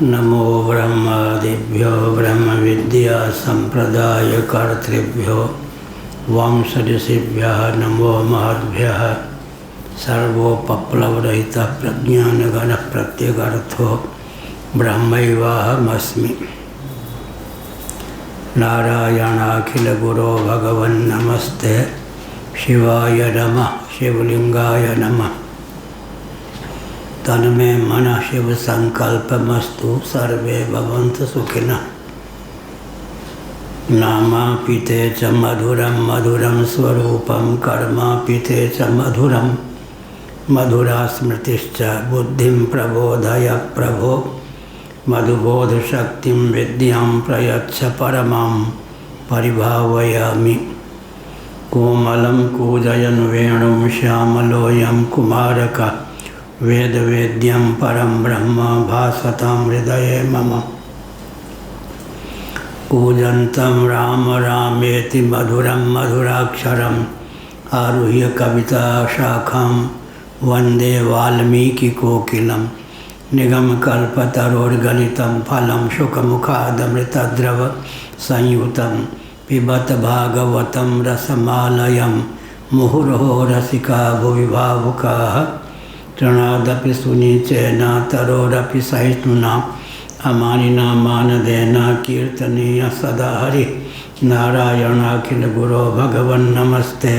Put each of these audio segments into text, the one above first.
नमो ब्रह्मादिभ्यो ब्रह्म विद्या संप्रदायकर्तृभ्यो वंश ऋषिभ्यः नमो महद्भ्यः। सर्वोपप्लवरहितः प्रज्ञानघनः प्रत्यगार्थो ब्रह्मैवाहमस्मि। नारायणाखिलगुरो भगवन् नमस्ते शिवाय नमः शिवलिंगाय नमः। तन्मे मनः शिव संकल्पमस्तु सर्वे भवन्तु सुखिनः। नामापिते च मधुरं मधुरं स्वरूपं कर्मापिते च मधुरं मधुरा स्मृतिश्च बुद्धिं प्रबोधय प्रभो। मधुबोधशक्तिं विद्यां प्रयच्छ परमां परिभावयामि। कोमलं कूजयन् वेणुं श्यामलोऽयं कुमारकः वेदवेद्यं परं ब्रह्म भासतां हृदये मम। कूजन्तं राम रामेति मधुरं मधुराक्षरम् आरुह्य कविताशाखां वन्दे वाल्मीकिकोकिलं। निगमकल्पतरोर्गलितं फलं शुकमुखादमृतद्रव संयुतं पिबत भागवतं रसमालयं। मुहुर्हो रसिका भुवि भावुकाः तृणादपि सुनिचेन तरोरपि सहिष्णुना। अमानिना मानदेन कीर्तनीय सदा हरि। नारायणाखिलगुरो भगवन् नमस्ते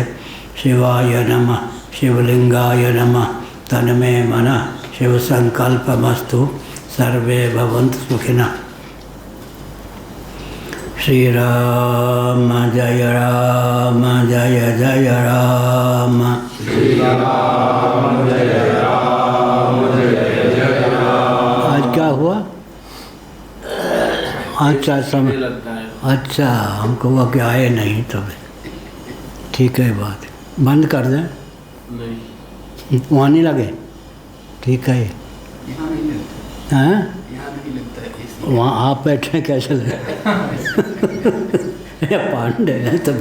शिवाय नमः शिवलिंगाय नमः। तन्मे मनः शिव संकल्पमस्तु सर्वे भवन्तु सुखिनः। श्री राम जय राम जय जय राम। श्री राम जय राम जय जय राम। आज क्या हुआ? अच्छा समय अच्छा हमको हुआ कि आए नहीं तब ठीक है बात बंद कर दें। नहीं वहाँ नहीं लगे ठीक है। यहाँ नहीं लगता हैं यहाँ नहीं लगता है वहाँ आप बैठे कैसे लगे? पांडे हैं तब।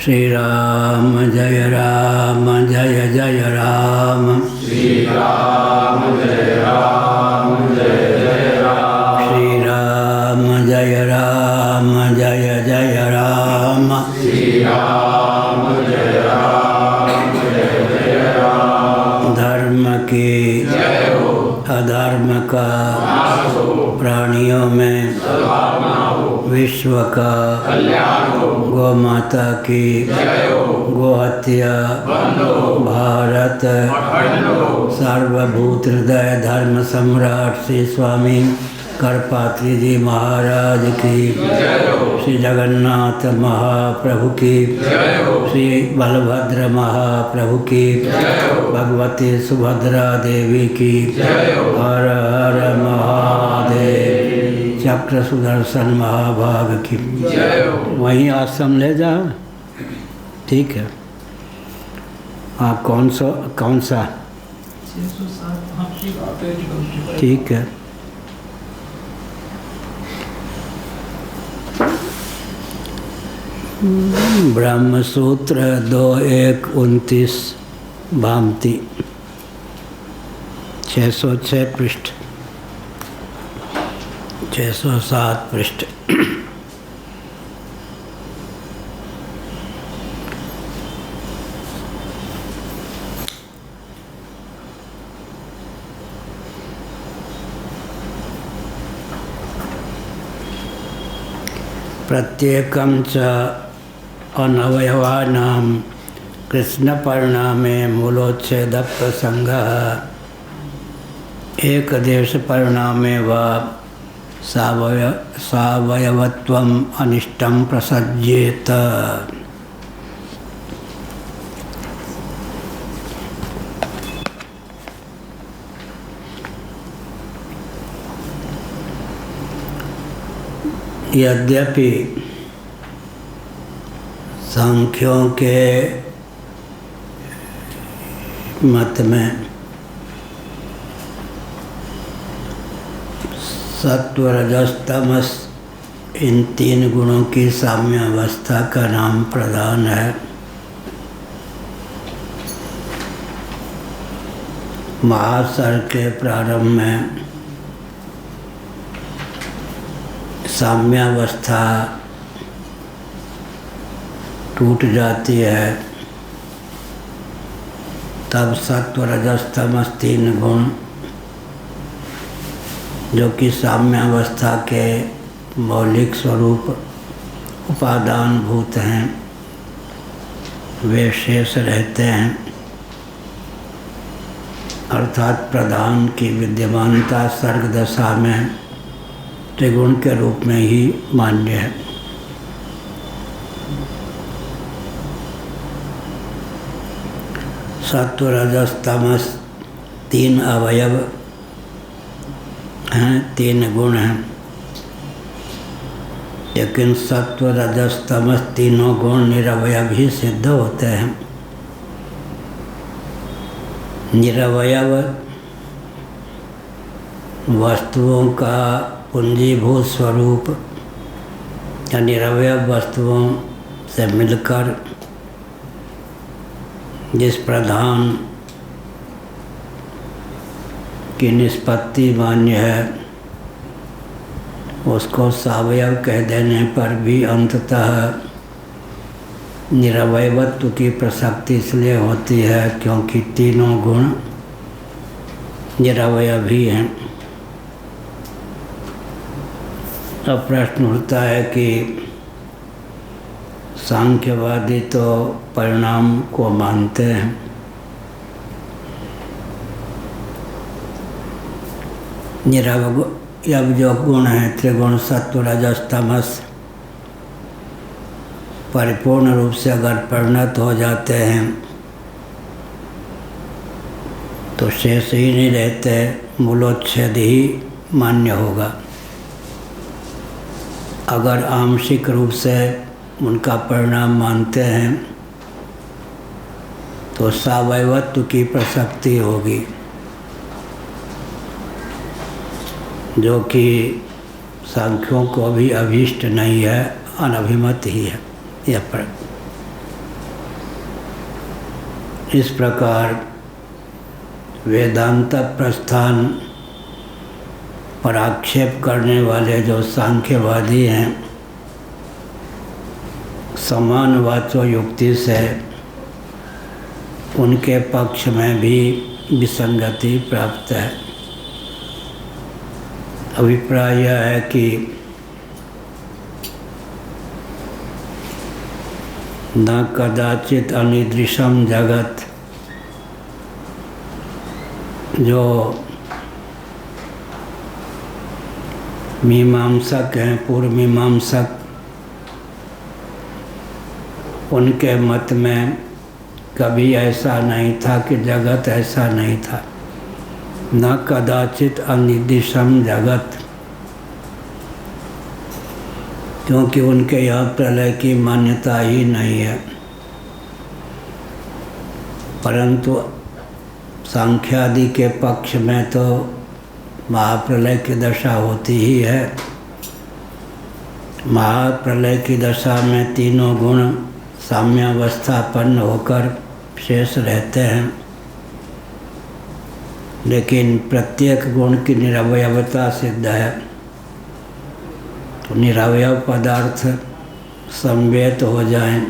श्री राम जय राम जय जय राम। श्री राम जय राम जय जय राम। श्री राम जय राम जय जय राम। श्री राम जय राम जय जय राम। धर्म की जय हो अधर्म का नाश हो प्राणियों में सद्भावना हो विश्व का कल्याण हो गौ माता की जय हो गोहत्या बंद हो भारत अखंड हो। सार्वभूत हृदय धर्म सम्राट श्री स्वामी करपात्री जी महाराज की जय हो श्री जगन्नाथ महाप्रभु की जय हो श्री बलभद्र महाप्रभु की जय हो भगवती सुभद्रा देवी की जय हो हर हर महादेव। चक्र सुदर्शन महाभाग की जय हो। वहीं आश्रम ले जाओ ठीक है। आप कौन सा ठीक है। ब्रह्म सूत्र 2.1.29 भामती 606 पृष्ठ 607 पृष्ठ। प्रत्येकं च अनवयवानां कृष्णपरिणामे मूलोच्छेदप्रसंगः एकदेशपरिणामे वा सावयवत्वम् अनिष्टं प्रसज्येत। यद्यपि सांख्यों के मत में सत्व रजस तमस इन तीन गुणों की साम्य अवस्था का नाम प्रधान है। महासर के प्रारंभ में साम्यावस्था टूट जाती है, तब सत्व रजस तमस 3 गुण जो कि साम्यावस्था के मौलिक स्वरूप उपादान भूत हैं, वे शेष रहते हैं। अर्थात प्रधान की विद्यमानता सर्ग दशा में त्रिगुण के रूप में ही मान्य है। सत्व रजस तमस 3 अवयव हैं, 3 गुण हैं, लेकिन सत्व रजस तमस तीनों गुण निरवयव ही सिद्ध होते हैं। निरवयव वस्तुओं का पूंजीभूत स्वरूप या निरवयव वस्तुओं से मिलकर जिस प्रधान की निष्पत्ति मान्य है, उसको सावयव कह देने पर भी अंततः निरवयवत्व की प्रसक्ति इसलिए होती है क्योंकि तीनों गुण निरवयव ही हैं। अब प्रश्न उठता है कि सांख्यवादी तो परिणाम को मानते हैं, निरवयव जो गुण है त्रिगुण सत्व रजस तमस परिपूर्ण रूप से अगर परिणत हो जाते हैं तो शेष ही नहीं रहते, मूलोच्छेद ही मान्य होगा। अगर आंशिक रूप से उनका परिणाम मानते हैं तो सावयवत्व की प्रसक्ति होगी, जो कि सांख्यों को भी अभीष्ट नहीं है, अनभिमत ही है यह पर। इस प्रकार वेदांत प्रस्थान पर आक्षेप करने वाले जो सांख्यवादी हैं, समान वाचो युक्ति से उनके पक्ष में भी विसंगति प्राप्त है। अभिप्राय यह है कि न कदाचित अनिदृशम जगत, जो मीमांसक हैं, पूर्व मीमांसक, उनके मत में कभी ऐसा नहीं था कि जगत ऐसा नहीं था। न कदाचित अनिदृशम जगत, क्योंकि उनके यहाँ प्रलय की मान्यता ही नहीं है। परंतु सांख्यादि के पक्ष में तो महाप्रलय की दशा होती ही है। महाप्रलय की दशा में तीनों गुण साम्यावस्थापन्न होकर शेष रहते हैं, लेकिन प्रत्येक गुण की निरवयवता सिद्ध है। तो निरवयव पदार्थ संवेत हो जाएं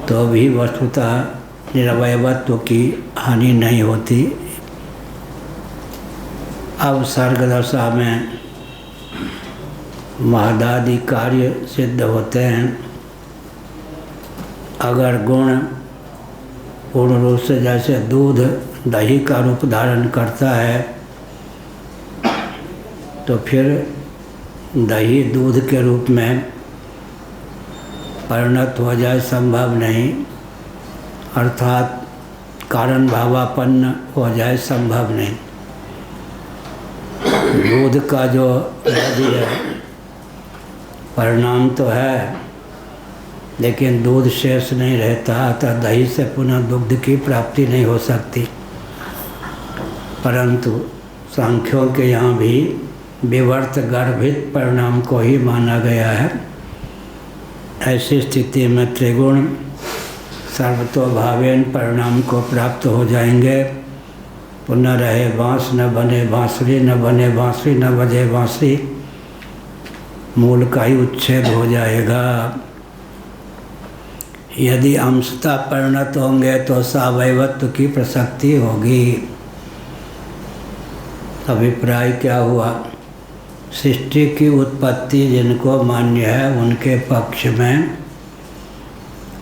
तो भी वस्तुतः निरवयवत्व की हानि नहीं होती। अब सर्ग दशा में महदादि कार्य सिद्ध होते हैं। अगर गुण पूर्ण रूप से जैसे दूध दही का रूप धारण करता है तो फिर दही दूध के रूप में परिणत हो जाए संभव नहीं, अर्थात कारण भावापन्न हो जाए संभव नहीं। दूध का जो दही है परिणाम तो है, लेकिन दूध शेष नहीं रहता, अतः दही से पुनः दुग्ध की प्राप्ति नहीं हो सकती। परंतु सांख्यों के यहाँ भी विवर्त गर्भित परिणाम को ही माना गया है। ऐसी स्थिति में त्रिगुण सर्वतोभावेन परिणाम को प्राप्त हो जाएंगे। पुनः रहे बाँस न बने बाँसुरी, न बने बाँसुरी न बजे बाँसुरी, मूल का ही उच्छेद हो जाएगा। यदि अंशतः परिणत होंगे तो सावयवत्व की प्रसक्ति होगी। अभिप्राय क्या हुआ? सृष्टि की उत्पत्ति जिनको मान्य है उनके पक्ष में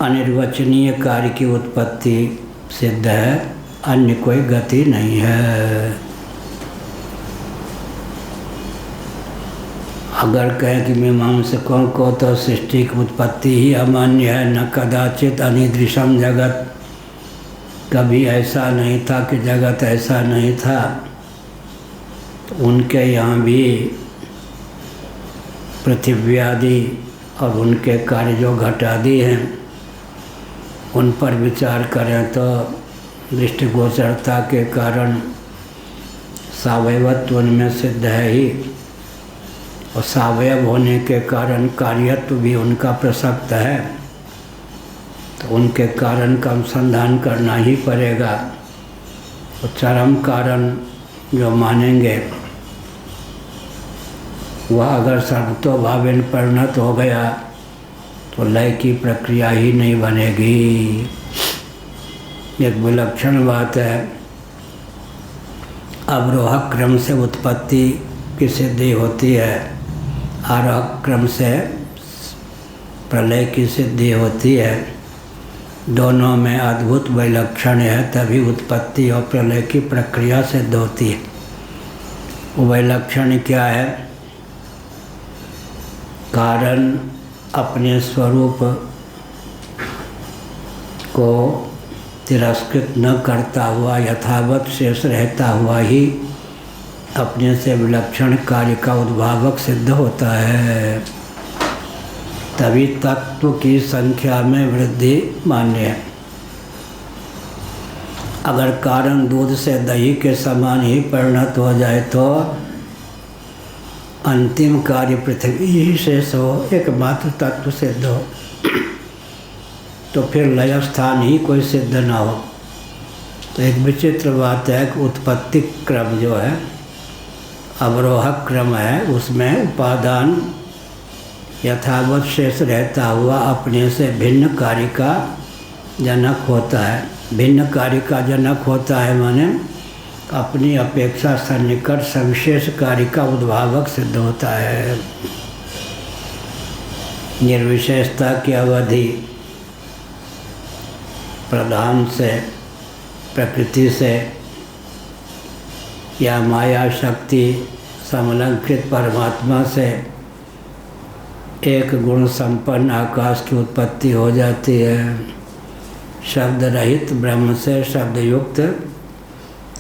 अनिर्वचनीय कार्य की उत्पत्ति सिद्ध है, अन्य कोई गति नहीं है। अगर कहें कि मीमांसकों को तो सृष्टि की उत्पत्ति ही अमान्य है, न कदाचित अनिदृशम जगत, कभी ऐसा नहीं था कि जगत ऐसा नहीं था, तो उनके यहाँ भी पृथ्वी आदि और उनके कार्य जो घटादि हैं उन पर विचार करें तो दृष्टिगोचरता के कारण सावयवत्व उनमें सिद्ध है ही, और सावयव होने के कारण कार्यत्व भी उनका प्रसक्त है, तो उनके कारण का अनुसंधान करना ही पड़ेगा। तो चरम कारण जो मानेंगे वह अगर सर्वतोभावेन परिणत हो गया तो लय की प्रक्रिया ही नहीं बनेगी। एक विलक्षण बात है, अवरोह क्रम से उत्पत्ति की सिद्धि होती है, आरोह क्रम से प्रलय की सिद्धि होती है। दोनों में अद्भुत विलक्षण है, तभी उत्पत्ति और प्रलय की प्रक्रिया सिद्ध होती है। विलक्षण क्या है? कारण अपने स्वरूप को तिरस्कृत न करता हुआ यथावत शेष रहता हुआ ही अपने से विलक्षण कार्य का उद्भावक सिद्ध होता है, तभी तत्व की संख्या में वृद्धि मान्य है। अगर कारण दूध से दही के समान ही परिणत हो जाए तो अंतिम कार्य पृथ्वी ही शेष हो, एकमात्र तत्व सिद्ध हो, तो फिर लय स्थान ही कोई सिद्ध ना हो। तो एक विचित्र बात है कि उत्पत्ति क्रम जो है, अवरोह क्रम है, उसमें उपादान यथावत शेष रहता हुआ अपने से भिन्न कार्य का जनक होता है। भिन्न कार्य का जनक होता है माने अपनी अपेक्षा सन्निकट सविशेष कार्य का उद्भावक सिद्ध होता है। निर्विशेषता की अवधि प्रधान से, प्रकृति से या माया शक्ति समलंकृत परमात्मा से एक गुण संपन्न आकाश की उत्पत्ति हो जाती है। शब्द रहित ब्रह्म से शब्द युक्त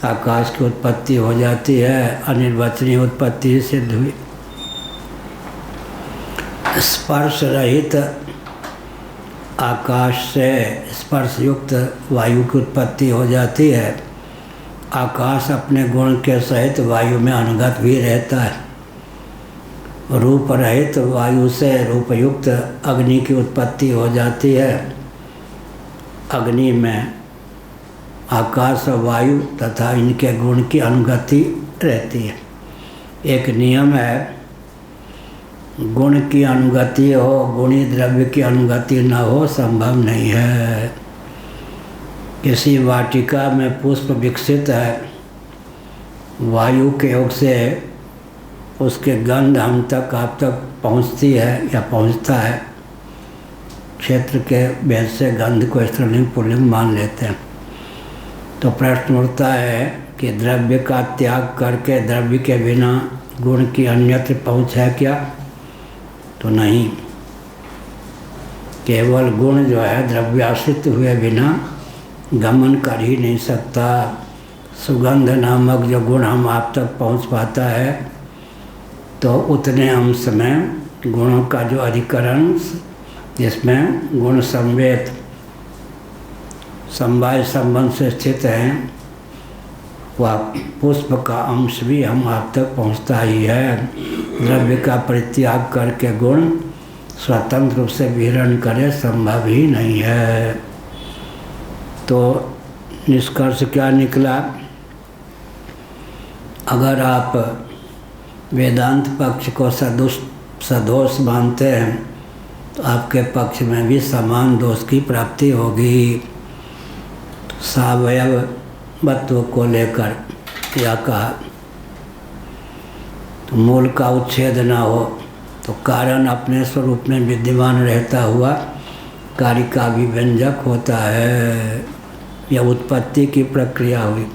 आकाश की उत्पत्ति हो जाती है, अनिर्वचनीय उत्पत्ति सिद्ध हुई। स्पर्श रहित आकाश से स्पर्श युक्त वायु की उत्पत्ति हो जाती है। आकाश अपने गुण के सहित वायु में अनुगत भी रहता है। रूप रहित वायु से रूपयुक्त अग्नि की उत्पत्ति हो जाती है। अग्नि में आकाश और वायु तथा इनके गुण की अनुगति रहती है। एक नियम है, गुण की अनुगति हो, गुणी द्रव्य की अनुगति न हो संभव नहीं है। किसी वाटिका में पुष्प विकसित है, वायु के योग से उसके गंध हम तक आप तक पहुंचती है या पहुंचता है। क्षेत्र के भेद से गंध को स्त्रीलिंग पुल्लिंग मान लेते हैं। तो प्रश्न उठता है कि द्रव्य का त्याग करके द्रव्य के बिना गुण की अन्यत्र पहुँच है क्या? तो नहीं, केवल गुण जो है द्रव्याश्रित हुए बिना गमन कर ही नहीं सकता। सुगंध नामक जो गुण हम आप तक पहुँच पाता है, तो उतने अंश में गुणों का जो अधिकरण जिसमें गुण संवेद समवाय संबंध से स्थित हैं, वह पुष्प का अंश भी हम आप तक पहुंचता ही है। द्रव्य का परित्याग करके गुण स्वतंत्र रूप से विहरण करे संभव ही नहीं है। तो निष्कर्ष क्या निकला? अगर आप वेदांत पक्ष को सदोष मानते हैं तो आपके पक्ष में भी समान दोष की प्राप्ति होगी। सावयवत्व को लेकर या कहा तो मूल का उच्छेद न हो तो कारण अपने स्वरूप में विद्यमान रहता हुआ कार्य का भी व्यंजक होता है। यह उत्पत्ति की प्रक्रिया हुई।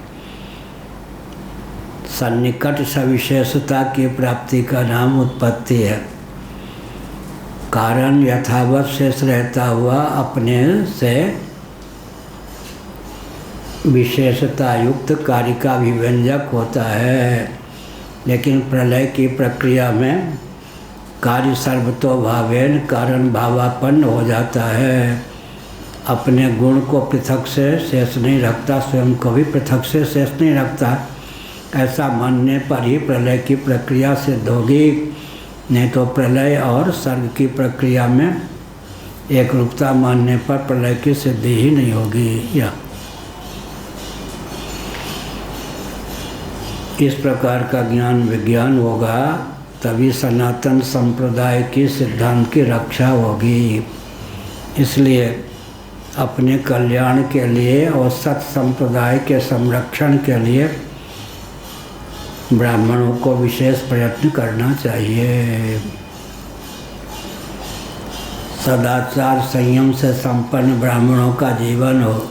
सन्निकट सविशेषता की प्राप्ति का नाम उत्पत्ति है। कारण यथावत शेष रहता हुआ अपने से विशेषता युक्त कार्य का भी व्यंजक होता है। लेकिन प्रलय की प्रक्रिया में कार्य सर्वतोभावेन कारण भावापन्न हो जाता है। अपने गुण को पृथक से शेष नहीं रखता, स्वयं को भी पृथक से शेष नहीं रखता। ऐसा मानने पर ही प्रलय की प्रक्रिया सिद्ध होगी, नहीं तो प्रलय और सर्ग की प्रक्रिया में एक रूपता मानने पर प्रलय की सिद्धि ही नहीं होगी। या इस प्रकार का ज्ञान विज्ञान होगा तभी सनातन संप्रदाय की सिद्धांत की रक्षा होगी। इसलिए अपने कल्याण के लिए और सत संप्रदाय के संरक्षण के लिए ब्राह्मणों को विशेष प्रयत्न करना चाहिए। सदाचार संयम से संपन्न ब्राह्मणों का जीवन हो।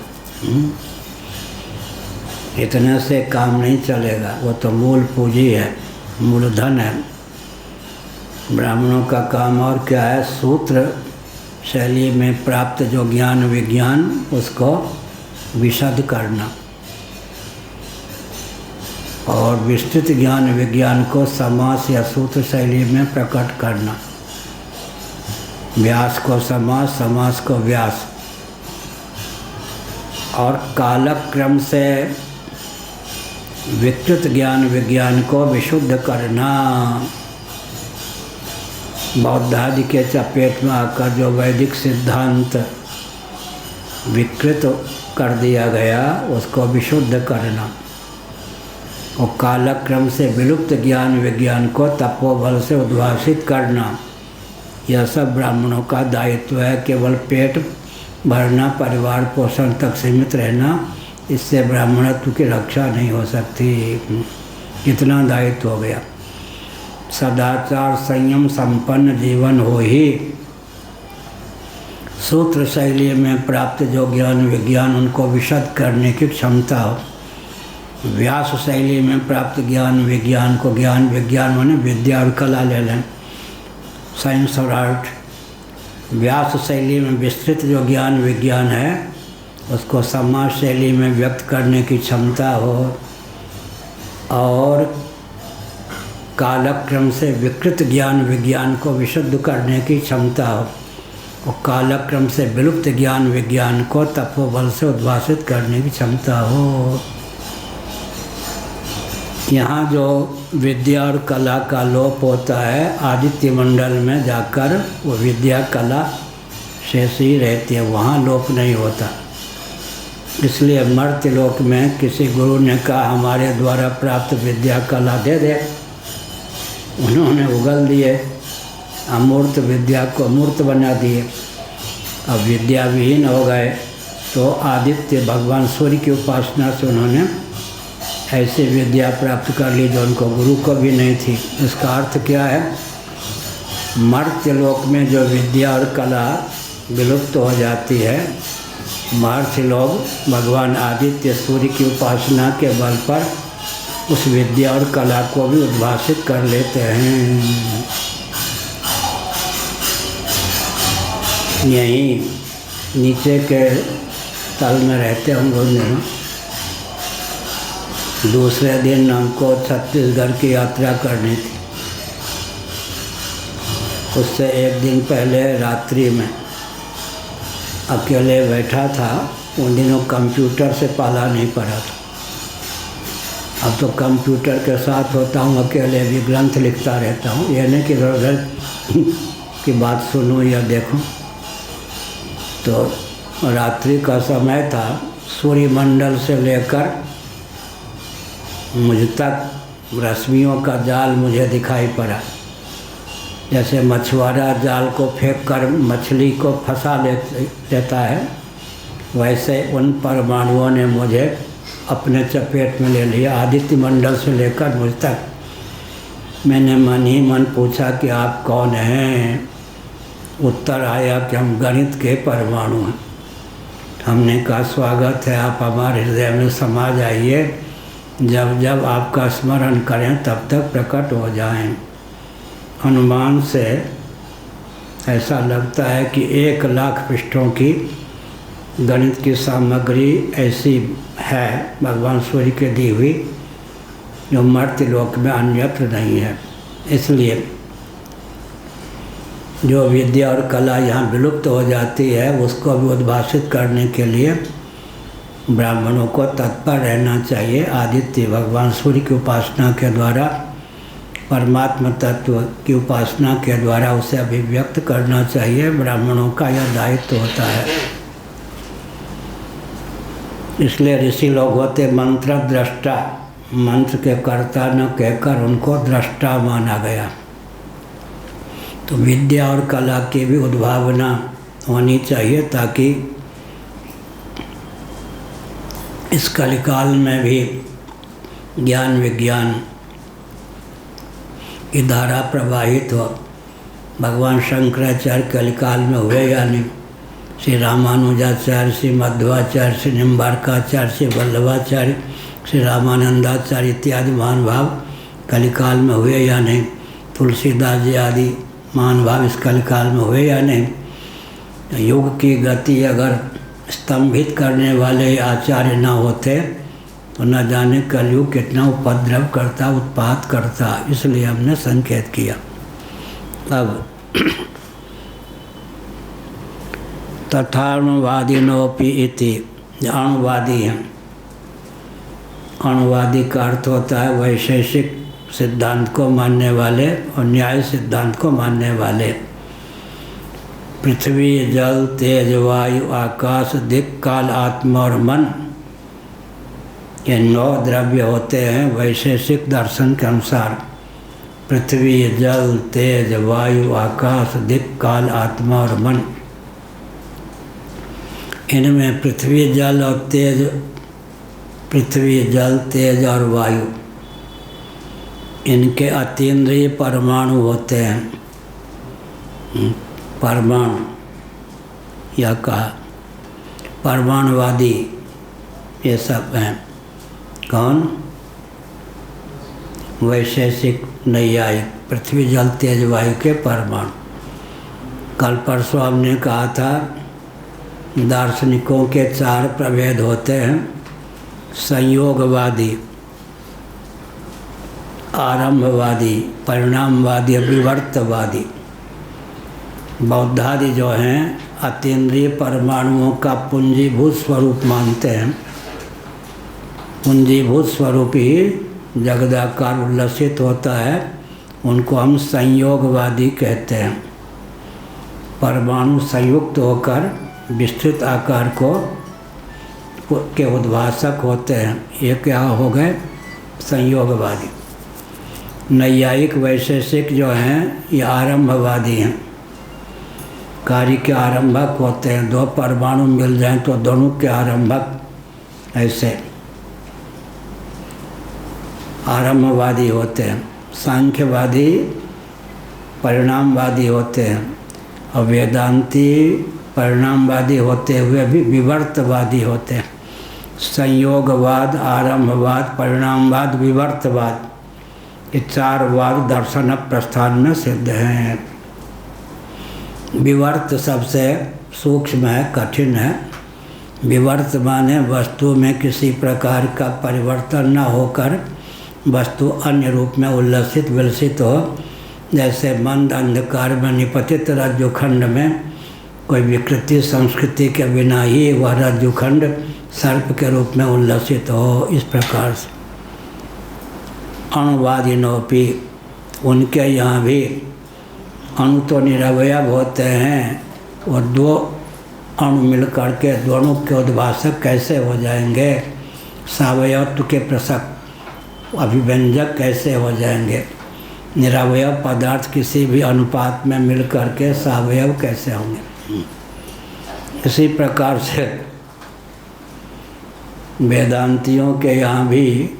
इतने से काम नहीं चलेगा, वो तो मूल पूंजी है, मूलधन है। ब्राह्मणों का काम और क्या है? सूत्र शैली में प्राप्त जो ज्ञान विज्ञान उसको विशद करना और विस्तृत ज्ञान विज्ञान को समास या सूत्र शैली में प्रकट करना। व्यास को समास, समास को व्यास, और कालक्रम से विकृत ज्ञान विज्ञान को विशुद्ध करना। बौद्धादि के चपेट में आकर जो वैदिक सिद्धांत विकृत कर दिया गया उसको विशुद्ध करना और कालक्रम से विलुप्त ज्ञान विज्ञान को तपोबल से उद्भासित करना। यह सब ब्राह्मणों का दायित्व है। केवल पेट भरना, परिवार पोषण तक सीमित रहना, इससे ब्राह्मणत्व की रक्षा नहीं हो सकती। इतना दायित्व हो गया। सदाचार संयम संपन्न जीवन हो ही सूत्र शैली में प्राप्त जो ज्ञान विज्ञान उनको विशद करने की क्षमता हो। व्यास शैली में प्राप्त ज्ञान विज्ञान को, ज्ञान विज्ञान माने विद्या और कला ले लें, साइंस और आर्ट। व्यास शैली में विस्तृत जो ज्ञान विज्ञान है उसको समाज शैली में व्यक्त करने की क्षमता हो और कालक्रम से विकृत ज्ञान विज्ञान को विशुद्ध करने की क्षमता हो और कालक्रम से विलुप्त ज्ञान विज्ञान को तपोबल से उद्भासित करने की क्षमता हो। यहाँ जो विद्या और कला का लोप होता है, आदित्य मंडल में जाकर वो विद्या कला शेष ही रहती है, वहाँ लोप नहीं होता। इसलिए मर्त्य लोक में किसी गुरु ने कहा हमारे द्वारा प्राप्त विद्या कला दे दे, उन्होंने उगल दिए, अमूर्त विद्या को मूर्त बना दिए। अब विद्या विहीन हो गए तो आदित्य भगवान सूर्य की उपासना से उन्होंने ऐसी विद्या प्राप्त कर ली जो उनको गुरु को भी नहीं थी। इसका अर्थ क्या है? मर्त्य लोक में जो विद्या और कला विलुप्त हो जाती है, महर्षि लोग भगवान आदित्य सूर्य की उपासना के बल पर उस विद्या और कला को भी उद्भासित कर लेते हैं। यहीं नीचे के तल में रहते होंगे। दूसरे दिन हमको छत्तीसगढ़ की यात्रा करनी थी। उससे एक दिन पहले रात्रि में अकेले बैठा था। उन दिनों कंप्यूटर से पाला नहीं पड़ा था। अब तो कंप्यूटर के साथ होता हूँ, अकेले भी ग्रंथ लिखता रहता हूँ। यह नहीं कि इधर की बात सुनूँ या देखूँ। तो रात्रि का समय था, सूर्यमंडल से लेकर मुझ तक रश्मियों का जाल मुझे दिखाई पड़ा। जैसे मछुआरा जाल को फेंक कर मछली को फंसा लेता है, वैसे उन परमाणुओं ने मुझे अपने चपेट में ले लिया। आदित्य मंडल से लेकर मुझ तक मैंने मन ही मन पूछा कि आप कौन हैं? उत्तर आया कि हम गणित के परमाणु हैं। हमने कहा स्वागत है, आप हमारे हृदय में समा जाइए, जब जब आपका स्मरण करें तब तक प्रकट हो जाएं। अनुमान से ऐसा लगता है कि 1,00,000 पृष्ठों की गणित की सामग्री ऐसी है भगवान सूर्य के दी हुई, जो मर्त्य लोक में अन्यत्र नहीं है। इसलिए जो विद्या और कला यहाँ विलुप्त हो जाती है, उसको भी उद्भाषित करने के लिए ब्राह्मणों को तत्पर रहना चाहिए। आदित्य भगवान सूर्य की उपासना के द्वारा, परमात्मा तत्व की उपासना के द्वारा उसे अभिव्यक्त करना चाहिए। ब्राह्मणों का यह दायित्व होता है। इसलिए ऋषि लोग होते मंत्र दृष्टा, मंत्र के कर्ता न कहकर उनको दृष्टा माना गया। तो विद्या और कला की भी उद्भावना होनी चाहिए, ताकि इस कलिकाल में भी ज्ञान विज्ञान की धारा प्रवाहित हो। भगवान शंकराचार्य कलिकाल में हुए या नहीं, श्री रामानुजाचार्य, श्री मध्वाचार्य, श्री निम्बार्काचार्य, श्री वल्लभाचार्य, श्री रामानंदाचार्य इत्यादि महान भाव कलिकाल में हुए या नहीं, तुलसीदास जी आदि महान भाव इस कलिकाल में हुए या नहीं। युग की गति अगर स्तंभित करने वाले आचार्य न होते तो न जाने कलयुग कितना उपद्रव करता, उत्पात करता। इसलिए हमने संकेत किया। अब तथाणुवादिनोपि इति, अणुवादी हैं। अणुवादी का अर्थ होता है वैशेषिक सिद्धांत को मानने वाले और न्याय सिद्धांत को मानने वाले। पृथ्वी, जल, तेज, वायु, आकाश, दिक्, काल, आत्मा और मन, ये 9 द्रव्य होते हैं वैशेषिक दर्शन के अनुसार। पृथ्वी, जल, तेज, वायु, आकाश, दिक्, काल, आत्मा और मन। इनमें पृथ्वी, जल और तेज, पृथ्वी, जल, तेज और वायु, इनके अतीन्द्रिय परमाणु होते हैं। परमाणु या कहा परमाणुवादी ये सब हैं। कौन? वैशेषिक नैयायिक, पृथ्वी, जल, तेज, वायु के परमाणु। कल परसों हमने कहा था दार्शनिकों के 4 प्रभेद होते हैं। संयोगवादी, आरंभवादी, परिणामवादी, विवर्तवादी। बौद्धादि जो हैं अतीन्द्रिय परमाणुओं का पूंजीभूत स्वरूप मानते हैं। पूंजीभूत स्वरूप ही जगदाकार उल्लसित होता है, उनको हम संयोगवादी कहते हैं। परमाणु संयुक्त होकर विस्तृत आकार को के उद्भाषक होते हैं। ये क्या हो गए? संयोगवादी। नैयायिक वैशेषिक जो हैं ये आरंभवादी हैं, कार्य के आरंभक होते हैं। 2 परमाणु मिल जाएं तो दोनों के आरंभक, ऐसे आरंभवादी होते हैं। सांख्यवादी परिणामवादी होते हैं और वेदांती परिणामवादी होते हुए भी विवर्तवादी होते हैं। संयोगवाद, आरंभवाद, परिणामवाद, विवर्तवाद, ये 4 वाद दर्शन प्रस्थान में सिद्ध हैं। विवर्त सबसे सूक्ष्म है, कठिन है। विवर्त माने वस्तु में किसी प्रकार का परिवर्तन न होकर वस्तु अन्य रूप में उल्लसित विलसित हो। जैसे मंद अंधकार में निपतित रज्जुखंड में कोई विकृति संस्कृति के बिना ही वह रज्जुखंड सर्प के रूप में उल्लसित हो। इस प्रकार से अणुवादिनोपि, उनके यहाँ भी अणु तो निरवयव होते हैं, और 2 अणु मिल करके दोनों के उद्भाषक कैसे हो जाएंगे? सावयवत्व के प्रसक्त अभिव्यंजक कैसे हो जाएंगे? निरवयव पदार्थ किसी भी अनुपात में मिल करके सावयव कैसे होंगे। इसी प्रकार से वेदांतियों के यहाँ भी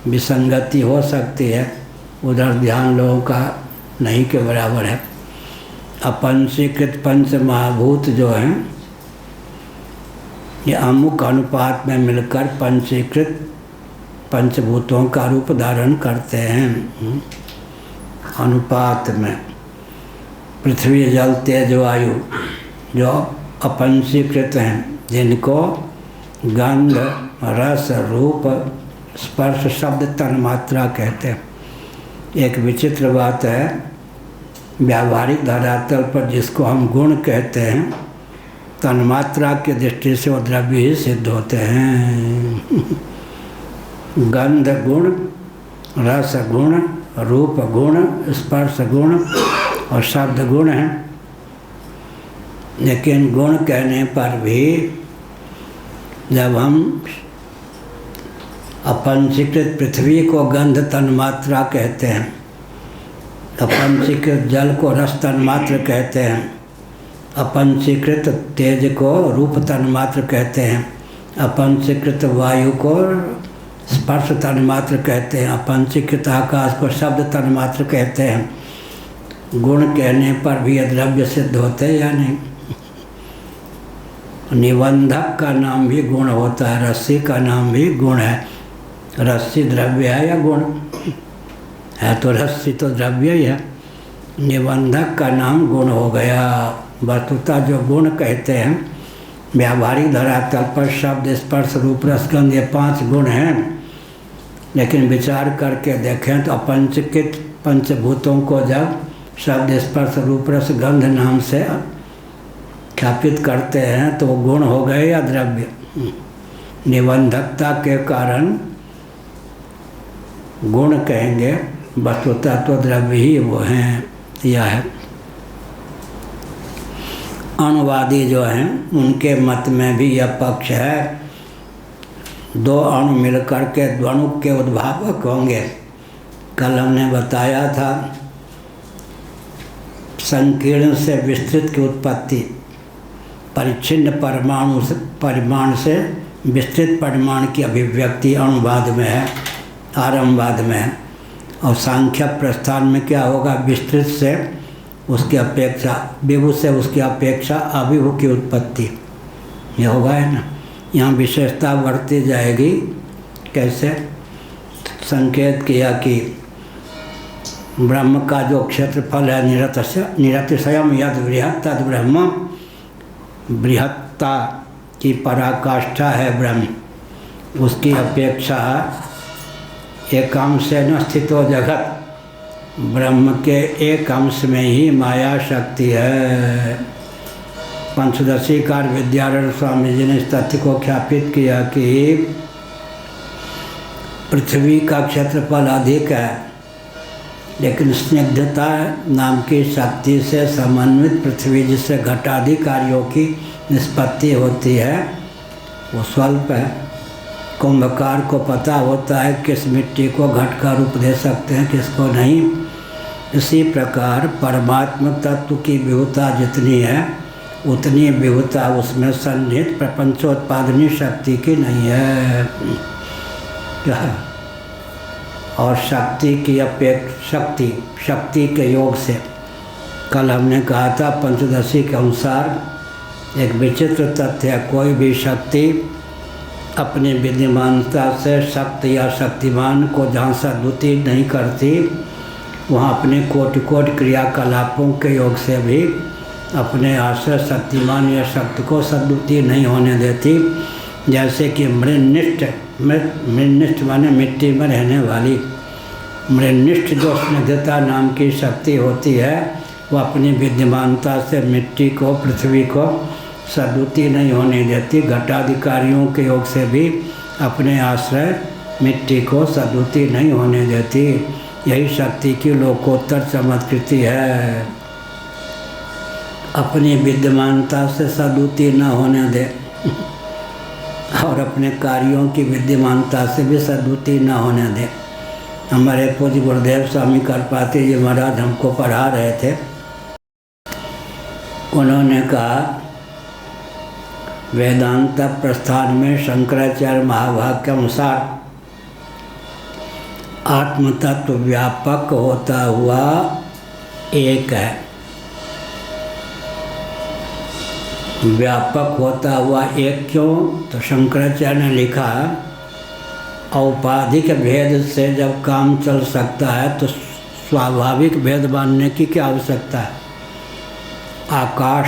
विसंगति हो सकती है, उधर ध्यान लोगों का नहीं के बराबर है। अपंचीकृत पंच महाभूत जो हैं ये अमुक अनुपात में मिलकर पंचीकृत पंचभूतों का रूप धारण करते हैं। अनुपात में पृथ्वी जल तेज वायु जो अपंचीकृत हैं, जिनको गंध रस रूप स्पर्श शब्द तन्मात्रा कहते हैं। एक विचित्र बात है, व्यावहारिक धरातल पर जिसको हम गुण कहते हैं, तन्मात्रा की दृष्टि से वो द्रव्य ही सिद्ध होते हैं। गंध गुण, रस गुण, रूप गुण, स्पर्श गुण और शब्द गुण हैं। लेकिन गुण कहने पर भी जब हम अपंचीकृत पृथ्वी को गंध तन्मात्रा कहते हैं, अपंचीकृत जल को रस तन्मात्र कहते हैं, अपंचीकृत तेज को रूप तन्मात्र कहते हैं, अपंचीकृत वायु को स्पर्श तन्मात्र कहते हैं, अपंचीकृत आकाश को शब्द तन्मात्र कहते हैं। गुण कहने पर भी यह द्रव्य सिद्ध होते हैं या नहीं। निबंधक का नाम भी गुण होता है, रस्सी का नाम भी गुण है। रस्सी द्रव्य है या गुण है? तो रस्सी तो द्रव्य ही है। निबंधक का नाम गुण हो गया। वस्तुतः जो गुण कहते हैं व्यावहारिक धरातल पर शब्द स्पर्श रूप रसगंध ये 5 गुण हैं। लेकिन विचार करके देखें तो अपंचीकृत पंचभूतों को जब शब्द स्पर्श रूप रसगंध नाम से ख्यापित करते हैं तो गुण हो गए या द्रव्य। निबंधकता के कारण गुण कहेंगे, वस्तुतः तो द्रव्य ही वो हैं। यह है अणुवादी जो हैं उनके मत में भी यह पक्ष है, 2 अणु मिलकर के द्वणु के उद्भावक होंगे। कल हमने बताया था संकीर्ण से विस्तृत की उत्पत्ति परिच्छिन्न परमाणु से परिमाण से विस्तृत परिमाण की अभिव्यक्ति अणुवाद में है, आरंभवाद में है। और सांख्य प्रस्थान में क्या होगा, विस्तृत से उसकी अपेक्षा विभु से उसकी अपेक्षा अविभु की उत्पत्ति, ये होगा है ना। यहाँ विशेषता बढ़ती जाएगी। कैसे? संकेत किया कि ब्रह्म का जो क्षेत्रफल है निरतिशयम यद बृहत् तद ब्रह्म, बृहत्ता की पराकाष्ठा है ब्रह्म, उसकी अपेक्षा एक अंश से न स्थितो जगत, ब्रह्म के एक अंश में ही माया शक्ति है। पंचदशीकार विद्यारण्य स्वामी जी ने इस तथ्य को ख्यापित किया कि पृथ्वी का क्षेत्रफल अधिक है, लेकिन स्निग्धता नाम की शक्ति से समन्वित पृथ्वी जिससे घटादि कार्यों की निष्पत्ति होती है वो स्वल्प है। कुंभकार को पता होता है किस मिट्टी को घट का रूप दे सकते हैं, किसको नहीं। इसी प्रकार परमात्म तत्व की विभुता जितनी है उतनी विभुता उसमें सन्निहित प्रपंचोत्पादनी शक्ति की नहीं है। क्या? और शक्ति की अपेक्षा शक्ति के योग से कल हमने कहा था पंचदशी के अनुसार एक विचित्र तथ्य है, कोई भी शक्ति अपनी विद्यमानता से शक्ति या शक्तिमान को जहाँ सद्बुद्धि नहीं करती वहाँ अपने कोटि कोटि क्रियाकलापों के योग से भी अपने आश्रय शक्तिमान या शक्ति को सद्बुद्धि नहीं होने देती। जैसे कि मृन्निष्ठ माने मिट्टी में रहने वाली मृन्निष्ठ जो स्निग्धता नाम की शक्ति होती है वो अपनी विद्यमानता से मिट्टी को पृथ्वी को सद्बुद्धि नहीं होने देती। घटाधिकारियों के योग से भी अपने आश्रय मिट्टी को सद्बुद्धि नहीं होने देती। यही शक्ति की लोकोत्तर चमत्कृति है, अपनी विद्यमानता से सद्बुद्धि न होने दे और अपने कार्यों की विद्यमानता से भी सद्बुद्धि न होने दे। हमारे पूज्य गुरुदेव स्वामी करपाती जी महाराज हमको पढ़ा रहे थे। उन्होंने कहा वेदांत प्रस्थान में शंकराचार्य महाभाग के अनुसार आत्म तत्व व्यापक होता हुआ एक है। व्यापक होता हुआ एक क्यों? तो शंकराचार्य ने लिखा औपाधिक भेद से जब काम चल सकता है तो स्वाभाविक भेद मानने की क्या आवश्यकता है। आकाश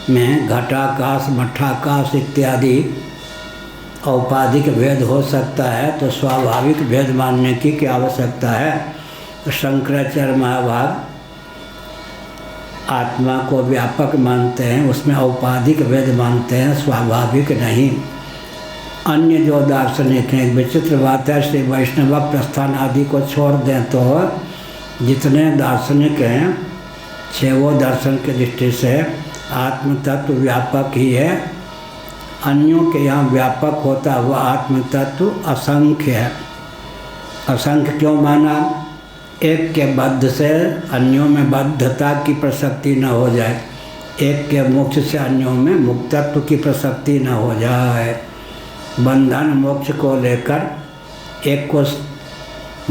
में घटाकाश मठाकाश इत्यादि औपाधिक भेद हो सकता है तो स्वाभाविक भेद मानने की क्या आवश्यकता है। तो शंकराचार्य महाभाग आत्मा को व्यापक मानते हैं, उसमें औपाधिक भेद मानते हैं, स्वाभाविक नहीं। अन्य जो दार्शनिक हैं, विचित्र बात है, श्री वैष्णव प्रस्थान आदि को छोड़ दें तो जितने दार्शनिक हैं छह दर्शन की दृष्टि से आत्म तत्व व्यापक ही है। अन्यों के यहाँ व्यापक होता हुआ आत्म तत्व असंख्य है। असंख्य क्यों माना? एक के बद्ध से अन्यों में बद्धता की प्रसक्ति न हो जाए, एक के मोक्ष से अन्यों में मुक्तत्व की प्रसक्ति न हो जाए। बंधन मोक्ष को लेकर एक को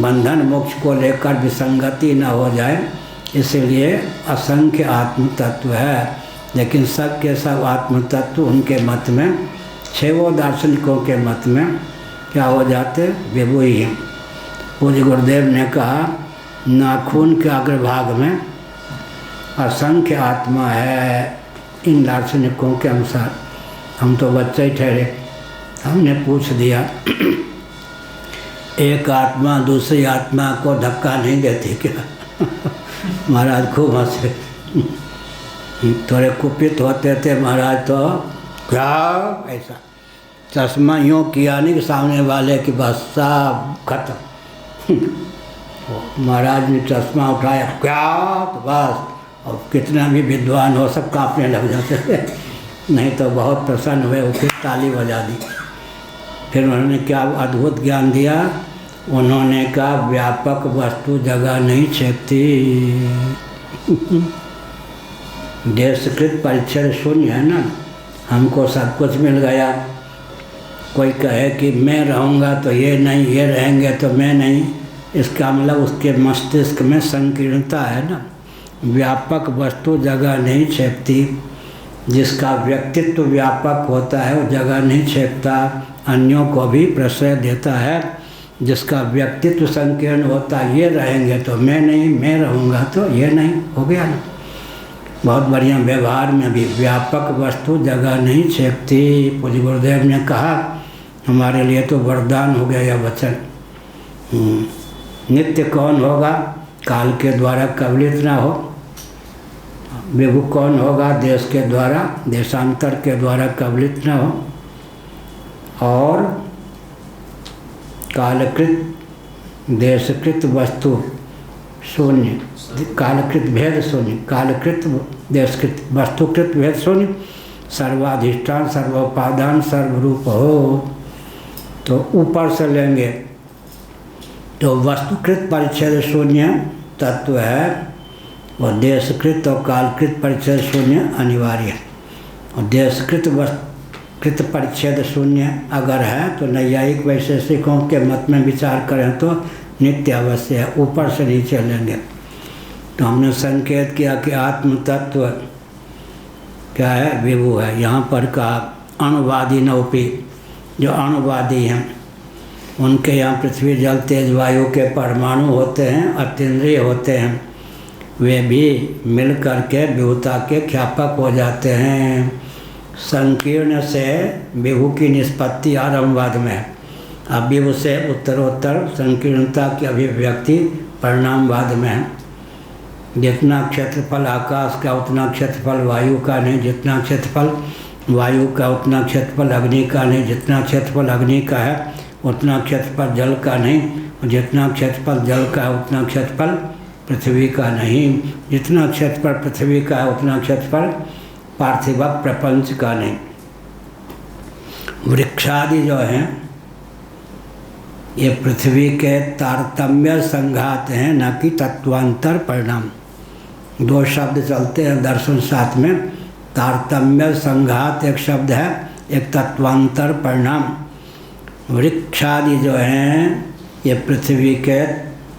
बंधन मोक्ष को लेकर विसंगति न हो जाए, इसलिए असंख्य आत्म तत्व है। लेकिन सब के सब आत्म तत्व उनके मत में, छह दार्शनिकों के मत में क्या हो जाते? विभु ही हैं। पूज्य गुरुदेव ने कहा नाखून के अग्रभाग में असंख्य आत्मा है इन दार्शनिकों के अनुसार। हम तो बच्चे ही ठहरे, हमने पूछ दिया एक आत्मा दूसरी आत्मा को धक्का नहीं देती क्या? महाराज खूब हंसे। थोड़े कुपित होते थे महाराज तो क्या ऐसा चश्मा यूँ किया नहीं कि सामने वाले की बस सब खत्म। महाराज ने चश्मा उठाया क्या तो बस, और कितना भी विद्वान हो सब कांपने लग जाते थे। नहीं तो बहुत प्रसन्न हुए, वो फिर ताली बजा दी। फिर उन्होंने क्या अद्भुत ज्ञान दिया। उन्होंने कहा व्यापक वस्तु जगह नहीं छेपती। देशकृत परिच्छेद शून्य है ना, हमको सब कुछ मिल गया। कोई कहे कि मैं रहूँगा तो ये नहीं, ये रहेंगे तो मैं नहीं, इसका मतलब उसके मस्तिष्क में संकीर्णता है ना। व्यापक वस्तु जगह नहीं छेपती। जिसका व्यक्तित्व व्यापक होता है वो जगह नहीं छेपता, अन्यों को भी प्रश्रय देता है। जिसका व्यक्तित्व संकीर्ण होता है, ये रहेंगे तो मैं नहीं, मैं रहूँगा तो ये नहीं, हो गया ना। बहुत बढ़िया। व्यवहार में भी व्यापक वस्तु जगह नहीं छेपती। पूज्य गुरुदेव ने कहा, हमारे लिए तो वरदान हो गया यह वचन। नित्य कौन होगा? काल के द्वारा कबलित ना हो। विभु कौन होगा? देश के द्वारा, देशांतर के द्वारा कबलित न हो। और कालकृत देशकृत वस्तु शून्य, कालकृत भेद शून्य, कालकृत देशकृत वस्तुकृत भेद शून्य, सर्वाधिष्ठान सर्वोपादान सर्वरूप हो। तो ऊपर से लेंगे तो वस्तुकृत परिच्छेद शून्य तत्व है, और देशकृत और कालकृत परिच्छेद शून्य अनिवार्य है। और देशकृत वस्तुकृत परिच्छेद शून्य अगर है तो नैयायिक वैशेषिकों के मत में विचार करें तो नित्य अवश्य है। ऊपर से नीचे लेंगे तो हमने संकेत किया कि आत्म तत्व क्या है? विभु है। यहाँ पर कहा अणुवादी नौपी, जो अणुवादी हैं उनके यहाँ पृथ्वी जल तेज वायु के परमाणु होते हैं, अतीन्द्रिय होते हैं, वे भी मिल कर के विभुता के ख्यापक हो जाते हैं। संकीर्ण से विभु की निष्पत्ति आरंभवाद में है। अब विभु से उत्तरोत्तर संकीर्णता की अभिव्यक्ति परिणामवाद में है। जितना क्षेत्रफल आकाश का उतना क्षेत्रफल वायु का नहीं, जितना क्षेत्रफल वायु का उतना क्षेत्रफल अग्नि का नहीं, जितना क्षेत्रफल अग्नि का है उतना क्षेत्रफल जल का नहीं, और जितना क्षेत्रफल जल का है उतना क्षेत्रफल पृथ्वी का नहीं, जितना क्षेत्रफल पृथ्वी का है उतना क्षेत्रफल पार्थिव प्रपंच का नहीं। वृक्षादि जो हैं ये पृथ्वी के तारतम्य संघात हैं, न कि तत्वांतर परिणाम। दो शब्द चलते हैं दर्शन शास्त्र में, तारतम्य संघात एक शब्द है, एक तत्वांतर परिणाम। वृक्षादि जो हैं ये पृथ्वी के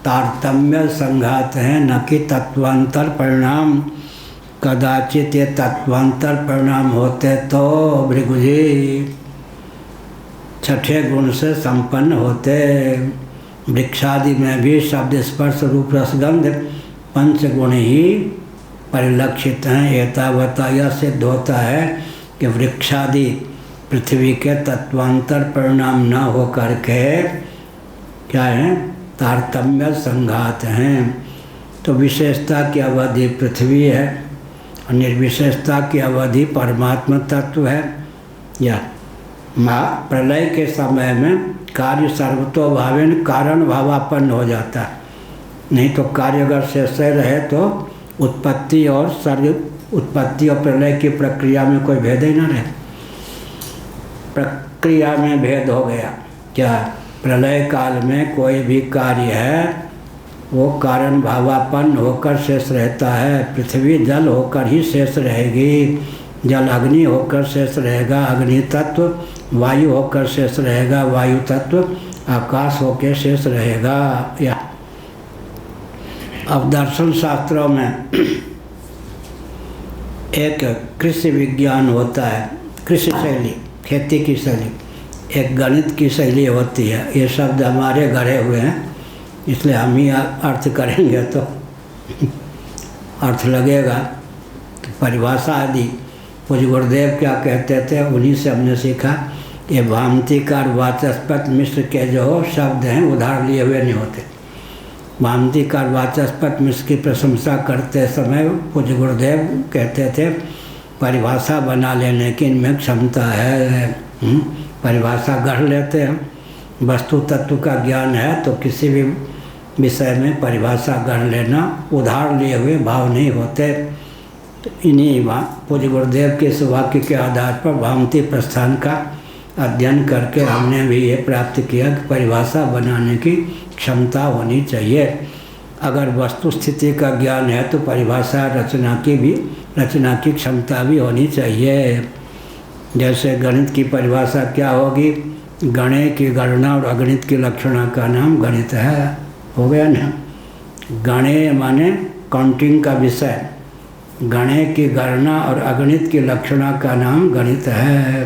तारतम्य संघात हैं, न कि तत्वांतर परिणाम। कदाचित ये तत्वांतर परिणाम होते तो भृगुजी छठे गुण से संपन्न होते। वृक्षादि में भी शब्द स्पर्श रूप रसगंध पंच गुण ही परिलक्षित हैं। एतावता यह सिद्ध होता है कि वृक्षादि पृथ्वी के तत्वांतर परिणाम न हो करके क्या है, तारतम्य संघात हैं। तो विशेषता की अवधि पृथ्वी है और निर्विशेषता की अवधि परमात्मा तत्व है। या प्रलय के समय में कार्य सर्वतोभावेन कारण भावापन्न हो जाता है। नहीं तो कार्य अगर शेष रहे तो उत्पत्ति और प्रलय की प्रक्रिया में कोई भेद ही न रहे। प्रक्रिया में भेद हो गया। क्या प्रलय काल में कोई भी कार्य है वो कारण भावापन्न होकर शेष रहता है। पृथ्वी जल होकर ही शेष रहेगी, जल अग्नि होकर शेष रहेगा, अग्नि तत्व वायु होकर शेष रहेगा, वायु तत्व आकाश होकर शेष रहेगा। या अब दर्शन शास्त्रों में एक कृषि विज्ञान होता है, कृषि शैली, खेती की शैली, एक गणित की शैली होती है। ये शब्द हमारे गढ़े हुए हैं, इसलिए हम ही अर्थ करेंगे तो अर्थ लगेगा। तो परिभाषा आदि पूज्य गुरुदेव क्या कहते थे, उन्हीं से हमने सीखा। ये भामतीकार वाचस्पत मिश्र के जो शब्द हैं उधार लिए हुए नहीं होते। भामतीकार वाचस्पत मिश्र की प्रशंसा करते समय पूज्य गुरुदेव कहते थे परिभाषा बना लेने की इनमें क्षमता है। परिभाषा गढ़ लेते हैं। वस्तु तत्व का ज्ञान है तो किसी भी विषय में परिभाषा गढ़ लेना उधार लिए हुए भाव नहीं होते। तो इन्हीं पूज्य गुरुदेव के इस वाक्य के आधार पर भामती प्रस्थान का अध्ययन करके हमने भी ये प्राप्त किया कि परिभाषा बनाने की क्षमता होनी चाहिए। अगर वस्तु स्थिति का ज्ञान है तो परिभाषा रचना की क्षमता भी होनी चाहिए। जैसे गणित की परिभाषा क्या होगी, गणे की गणना और अगणित की लक्षणा का नाम गणित है। हो गया ना। गणे माने काउंटिंग का विषय, गणे की गणना और अगणित की लक्षणा का नाम गणित है।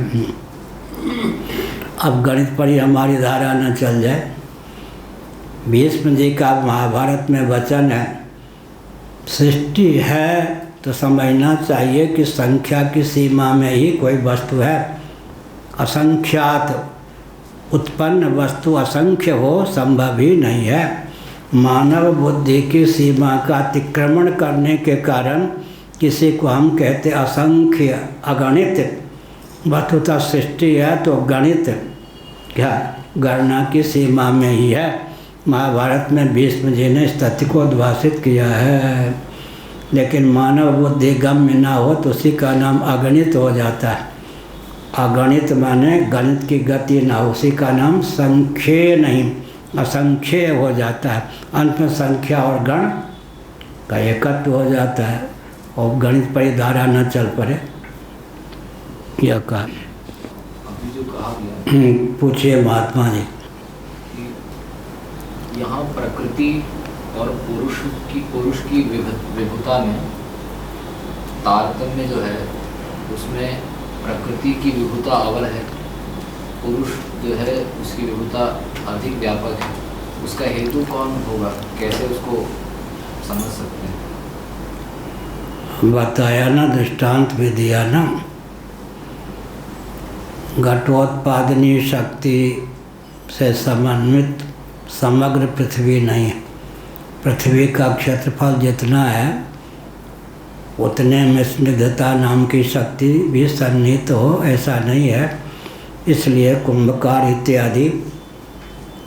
अब गणित पर ही हमारी धारा न चल जाए। भीष्म जी का महाभारत में वचन है, सृष्टि है तो समझना चाहिए कि संख्या की सीमा में ही कोई वस्तु है। असंख्यात उत्पन्न वस्तु असंख्य हो संभव ही नहीं है। मानव बुद्धि की सीमा का अतिक्रमण करने के कारण किसी को हम कहते असंख्य, अगणित। वस्तुतः सृष्टि है तो गणित क्या गणना की सीमा में ही है। महाभारत में भीष्म जी ने इस तथ्य को उद्भाषित किया है। लेकिन मानव बुद्धि गम्य ना हो तो उसी का नाम अगणित हो जाता है। अगणित माने गणित की गति ना हो, उसी का नाम संख्य नहीं असंख्य हो जाता है। अंत में संख्या और गण का एकत्व हो जाता है और गणित पर ही धारा न चल पड़े। यह कहा अभी जो कहा गया, पूछिए महात्मा जी। यहाँ प्रकृति और पुरुष की विभुता में तारतम्य जो है उसमें प्रकृति की विभुता अव्वल है, पुरुष जो है उसकी विभुता अधिक व्यापक है। उसका हेतु कौन होगा, कैसे उसको समझ सकते हैं? बताया ना, दृष्टांत भी दिया ना। घटोत्पादनी शक्ति से समन्वित समग्र पृथ्वी नहीं है। पृथ्वी का क्षेत्रफल जितना है उतने में स्निग्धता नाम की शक्ति भी सन्निहित हो ऐसा नहीं है। इसलिए कुंभकार इत्यादि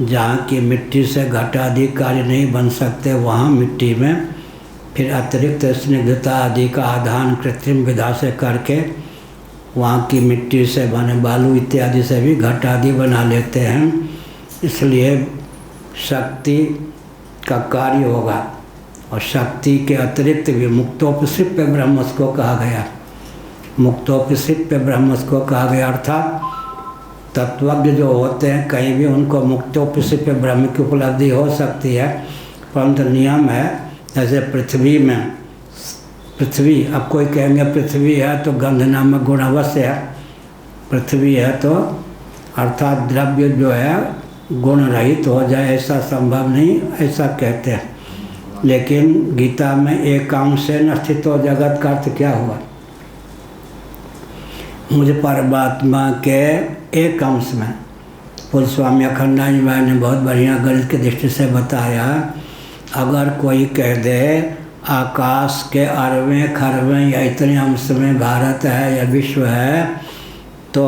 जहाँ की मिट्टी से घट आदि कार्य नहीं बन सकते, वहाँ मिट्टी में फिर अतिरिक्त स्निग्धता आदि का आधान कृत्रिम विधा से करके वहाँ की मिट्टी से बने बालू इत्यादि से भी घट आदि बना लेते हैं। इसलिए शक्ति का कार्य होगा। और शक्ति के अतिरिक्त भी मुक्तोपसिप्य ब्रह्म को कहा गया। मुक्तोपसिप्य ब्रह्म को कहा गया अर्थात तत्वज्ञ जो होते हैं कहीं भी उनको मुक्तोपसिप्य ब्रह्म की उपलब्धि हो सकती है, परंतु नियम है जैसे पृथ्वी में, पृथ्वी अब कोई कहेंगे पृथ्वी है तो गंध नामक गुण अवश्य है, पृथ्वी है तो अर्थात द्रव्य जो है गुण रहित हो जाए ऐसा संभव नहीं, ऐसा कहते हैं। लेकिन गीता में एकांशेन स्थितो जगत का अर्थ क्या हुआ? मुझे परमात्मा के एक अंश में। पूज्य स्वामी अखंडानंद भाई ने बहुत बढ़िया गणित की दृष्टि से बताया, अगर कोई कह दे आकाश के 18वें खरवें या इतने अंश में भारत है या विश्व है, तो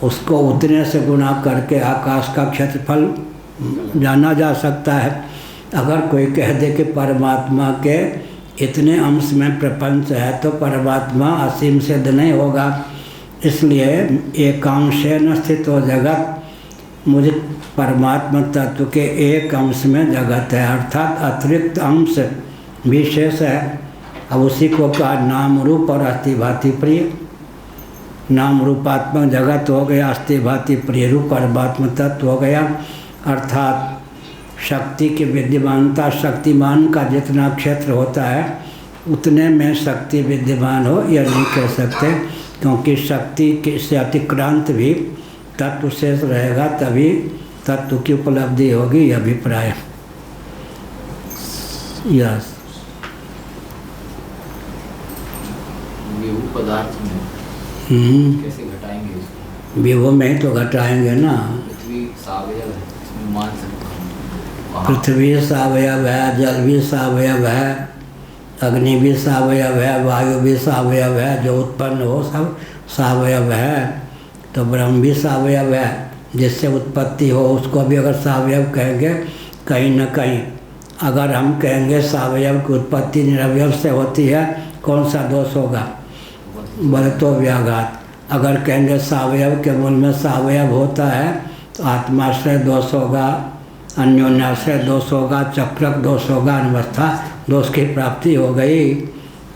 उसको उतने से गुणा करके आकाश का क्षेत्रफल जाना जा सकता है। अगर कोई कह दे कि परमात्मा के इतने अंश में प्रपंच है तो परमात्मा असीम सिद्ध नहीं होगा। इसलिए एकांशेन स्थित हो जगत, मुझे परमात्मा तत्व के एक अंश में जगत है, अर्थात अतिरिक्त अंश विशेष है। अब उसी को कहा नाम रूप और अस्थि भांति प्रिय। नाम रूपात्मक जगत हो गया, अस्थि भांति प्रिय रूप परमात्मा तत्व हो गया। अर्थात शक्ति की विद्यमानता, शक्तिमान का जितना क्षेत्र होता है उतने में शक्ति विद्यमान हो यह नहीं कह सकते, क्योंकि शक्ति के से अतिक्रांत भी तत्व शेष रहेगा, तभी तत्व की उपलब्धि होगी, यह अभिप्राय। यस विभू पदार्थ में कैसे घटाएंगे इसको? विभू में ही तो घटाएंगे ना। पृथ्वी सावयव है, इसमें मान सकते हैं। पृथ्वी सावयव है, जल भी सावयव है, अग्नि भी सावयव है, वायु भी सावयव है, जो उत्पन्न हो सब सावयव है। तो ब्रह्म भी सावयव है, जिससे उत्पत्ति हो उसको भी अगर सावयव कहेंगे, कहीं न कहीं अगर हम कहेंगे सावयव की उत्पत्ति निरवयव से होती है, कौन सा दोष होगा? बलतो व्याघात। अगर कहेंगे सावयव के मूल में सावयव होता है तो आत्माश्रय दोष होगा, अन्योन्याश्रय दोष होगा, चक्रक दोष होगा, अनवस्था दोष की प्राप्ति हो गई।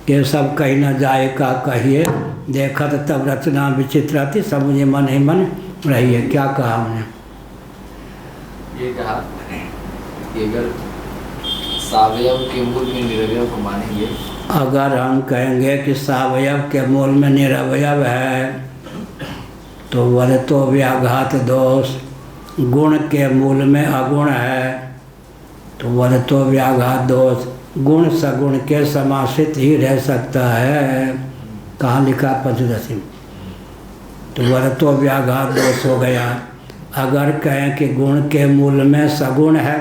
ये सब कहीं न जाए का कहिए, देखत तब रचना विचित्राती, सब मुझे मन ही मन रही है। क्या कहा हमने? ये कहा कि अगर सावयव के मूल में निरवयव को मानेंगे, अगर हम कहेंगे कि सावयव के मूल में निरवयव है तो वरतो व्याघात दोष, गुण के मूल में अगुण है तो वरतो व्याघात दोष, गुण सगुण के समाश्रित ही रह सकता है। कहाँ लिखा? पंचदशी। तो वरतो व्याघात दोष हो गया। अगर कहें कि गुण के मूल में सगुण है,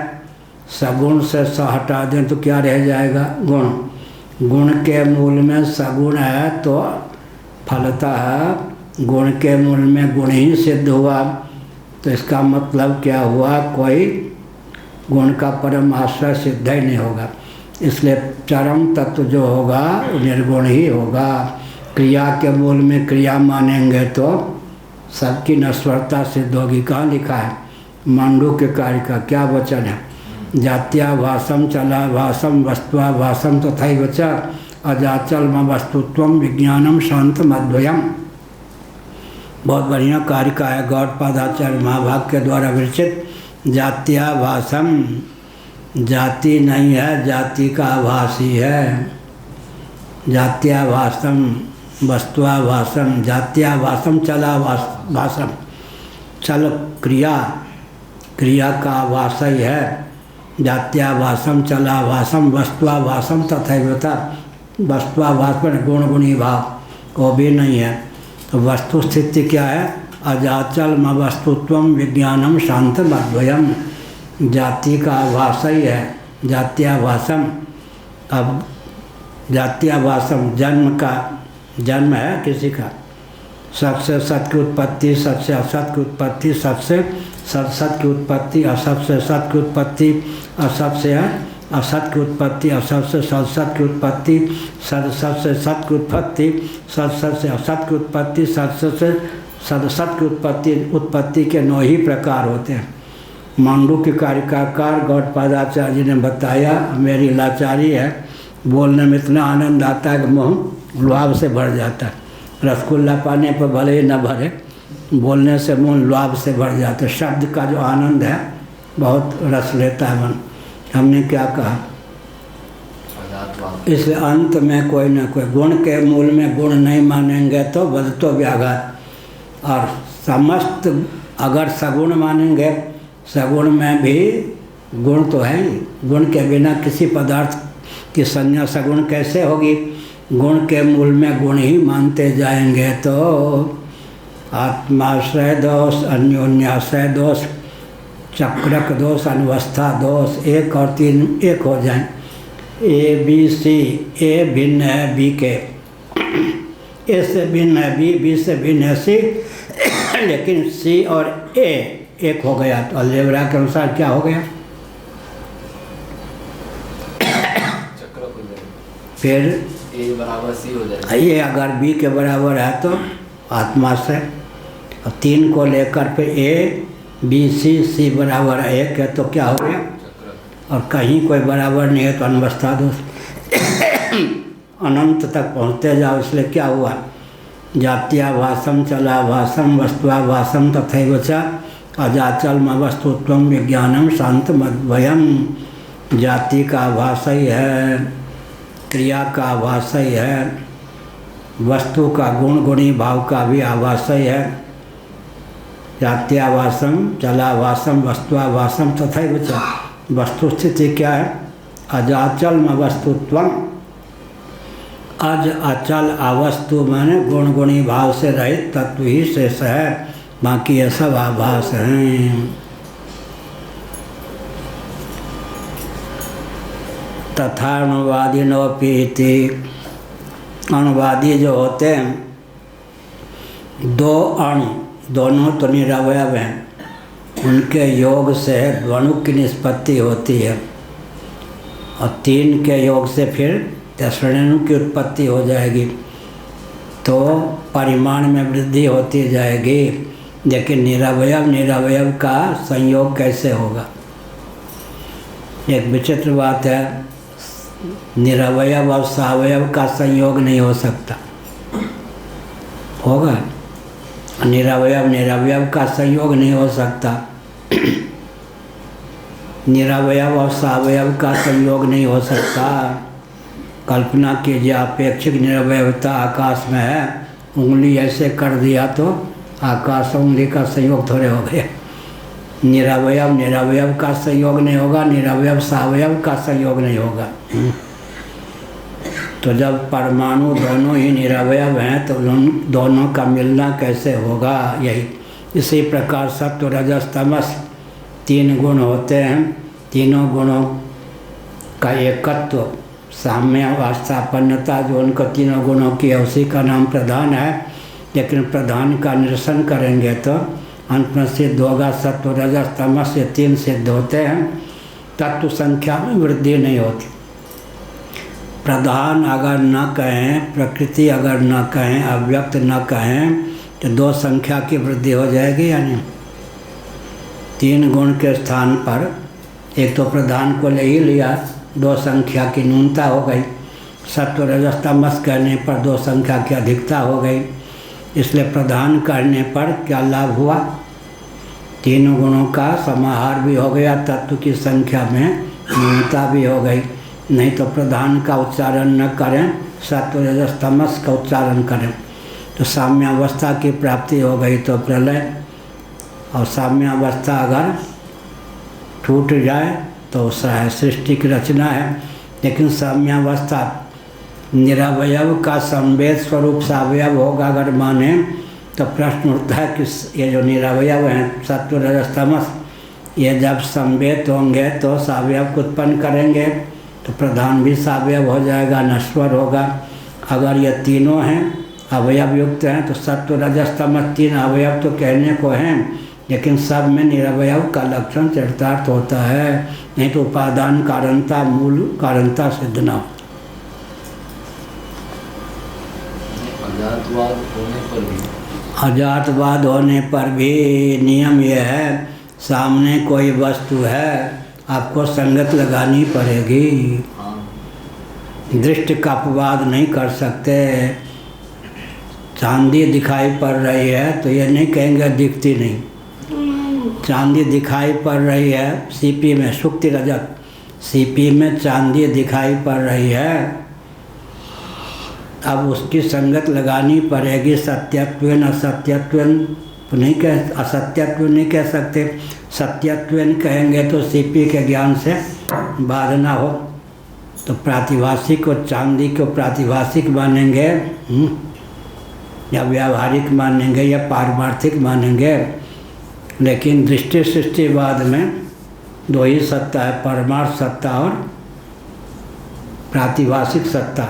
सगुण से स हटा दें तो क्या रह जाएगा? गुण। गुण के मूल में सगुण है तो फलतः गुण के मूल में गुण ही सिद्ध हुआ। तो इसका मतलब क्या हुआ? कोई गुण का परम आश्रय सिद्ध ही नहीं होगा। इसलिए चरम तत्व जो होगा वो निर्गुण ही होगा। क्रिया के मूल में क्रिया मानेंगे तो सबकी नश्वरता सिद्ध होगी। कहाँ लिखा है? मांडू के कार्य का क्या वचन है? जात्या भाषम चला भाषम वस्तुआ भाषम तथा वचा अजाचल वस्तुत्वम विज्ञानम शांतम अद्वयम। बहुत बढ़िया कार्य का है गौड़पादाचार्य महाभाग के द्वारा विरचित। जात्या भाषम, जाति नहीं है, जाति का आभास ही है। जात्या भाषम वस्तुआ भाषम, जात्या भाषम चला भाषम, चल क्रिया, क्रिया का आभास ही है। जात्या भाषम चला भाषम वस्तुआ भाषम तथैवता, वस्तुआ भाष पर गुण गुणी भाव वो भी नहीं है। तो वस्तु स्थिति क्या है? अजाचल वस्तुत्वम विज्ञानम शांतम अद्वयम। जाति का आभास ही है जात्या भाषम। अब जात्या भाषम जन्म का, जन्म है किसी का, सत से सत की उत्पत्ति, सत से असत की उत्पत्ति, सत से सत की उत्पत्ति, असत से सत की उत्पत्ति, असत से असत की उत्पत्ति, असत से सत की उत्पत्ति, सत से सत की उत्पत्ति, सत से असत की उत्पत्ति, सत से सदसत की उत्पत्ति के 9 ही प्रकार होते हैं। मांडू के कारिकाकार गौड़पादाचार्य जी ने बताया, मेरी लाचारी है, बोलने में इतना आनंद आता है कि मुँह लुआब से भर जाता है। रसगुल्ला पाने पर भले ही न भरे, बोलने से मुँह लुआब से भर जाता है। शब्द का जो आनंद है बहुत रस लेता है मन। हमने क्या कहा, इसलिए अंत में कोई न कोई गुण के मूल में गुण नहीं मानेंगे तो बदतो व्याघात, और समस्त अगर सगुण मानेंगे, सगुण में भी गुण तो है ही, गुण के बिना किसी पदार्थ की संज्ञा सगुण कैसे होगी। गुण के मूल में गुण ही मानते जाएंगे तो आत्माश्रय दोष, अन्योन्याश्रय दोष, चक्रक दोष, अनवस्था दोष, 1 और 3 एक हो जाएं। ए बी सी, ए भिन्न है बी के, ए से भिन्न है बी, बी से भिन्न है सी, लेकिन सी और ए एक हो गया तो अलजेब्रा के अनुसार क्या हो गया, चक्र खुल जाएगा। फिर ए बराबर सी हो जाएगा। ये अगर बी के बराबर है तो आत्मा से, और 3 को लेकर फिर ए बी सी, सी बराबर 1 है तो क्या हो गया, और कहीं कोई बराबर नहीं है तो अनवस्था दोष। अनंत तक पहुँचते जाओ, इसलिए क्या हुआ, जात्याभासम चलाभासम वस्तुआभासम तथैव च अजाचल वस्तुत्वम विज्ञानम शांत मद्वयम। जाति का आभास ही है, क्रिया का आभास ही है, वस्तु का गुण गुणी भाव का भी आभास ही है। जात्याभासम चलाभासम वस्तुआभासम तथैव च, वस्तु स्थिति क्या है, अजाचल वस्तुत्वम, अज अचल अवस्तु माने गुण गुणी भाव से रहित तत्व ही शेष है, बाकी ये सब आभास हैं। तथा अणुवादी नोपीति, अणुवादी जो होते हैं, 2 अणु दोनों तो निरवयव हैं, उनके योग से द्वणु की निष्पत्ति होती है, और 3 के योग से फिर तेसरेणु की उत्पत्ति हो जाएगी, तो परिमाण में वृद्धि होती जाएगी। लेकिन निरवयव का संयोग कैसे होगा, एक विचित्र बात है, निरवयव और सावयव का संयोग नहीं हो सकता, होगा, निरवयव का संयोग नहीं हो सकता, निरवयव और सावयव का संयोग नहीं हो सकता। कल्पना कीजिए, अपेक्षिक निरवयवता आकाश में है, उंगली ऐसे कर दिया तो आकाश उंगली का संयोग थोड़े हो गया। निरवयव का संयोग नहीं होगा, निरवयव सावयव का संयोग नहीं होगा। तो जब परमाणु दोनों ही निरवयव हैं तो उन दोनों का मिलना कैसे होगा, यही इसी प्रकार सत्व रजस तमस 3 गुण होते हैं, तीनों गुणों का एकत्व, साम्य अवस्थापन्नता जो उनको तीनों गुणों की है, उसी का नाम प्रधान है। लेकिन प्रधान का निरसन करेंगे तो अंत में सिद्ध होगा सत्व रजस तमस, ये 3 सिद्ध होते हैं, तत्व संख्या में वृद्धि नहीं होती। प्रधान अगर न कहें, प्रकृति अगर न कहें, अव्यक्त न कहें, तो 2 संख्या की वृद्धि हो जाएगी या नहीं। 3 गुण के स्थान पर एक तो प्रधान को ले ही लिया, 2 संख्या की न्यूनता हो गई, सत्व रजस तमस कहने पर 2 संख्या की अधिकता हो गई। इसलिए प्रधान करने पर क्या लाभ हुआ, 3 गुणों का समाहार भी हो गया, तत्व की संख्या में न्यूनता भी हो गई। नहीं तो प्रधान का उच्चारण न करें, सत्व रजस तमस का उच्चारण करें तो साम्यावस्था की प्राप्ति हो गई तो प्रलय, और साम्यावस्था अगर टूट जाए तो सृष्टि की रचना है। लेकिन साम्यावस्था निरवयव का संवेद स्वरूप सावयव होगा अगर माने, तो प्रश्न उठता है कि ये जो निरवयव हैं सत्व रजस तमस, ये जब संवेद होंगे तो सावयव को उत्पन्न करेंगे, तो प्रधान भी सावयव हो जाएगा, नश्वर होगा। अगर ये तीनों हैं अवयव युक्त हैं तो सत्व रजस तमस 3 अवयव तो कहने को हैं, लेकिन सब में निरवयव का लक्षण चरितार्थ होता है, नहीं तो उपादान कारणता मूल कारणता सिद्ध न हो। अजातवाद होने पर भी अजातवाद होने पर भी नियम यह है, सामने कोई वस्तु है आपको संगत लगानी पड़ेगी। दृष्टि का अपवाद नहीं कर सकते। चांदी दिखाई पड़ रही है तो ये नहीं कहेंगे दिखती नहीं। चांदी दिखाई पड़ रही है सीपी में, सुक्ति रजत सीपी में चांदी दिखाई पड़ रही है, अब उसकी संगत लगानी पड़ेगी। सत्यत्वेन असत्यत्वेन नहीं कह, असत्यत्व नहीं कह सकते, सत्यत्वेन कहेंगे तो सीपी के ज्ञान से बाधना हो। तो प्रातिभाषिक और चांदी को प्रातिभाषिक मानेंगे या व्यावहारिक मानेंगे या पारमार्थिक मानेंगे। लेकिन दृष्टि सृष्टिवाद में दो ही सत्ता है, परमार्थ सत्ता और प्रातिभाषिक सत्ता।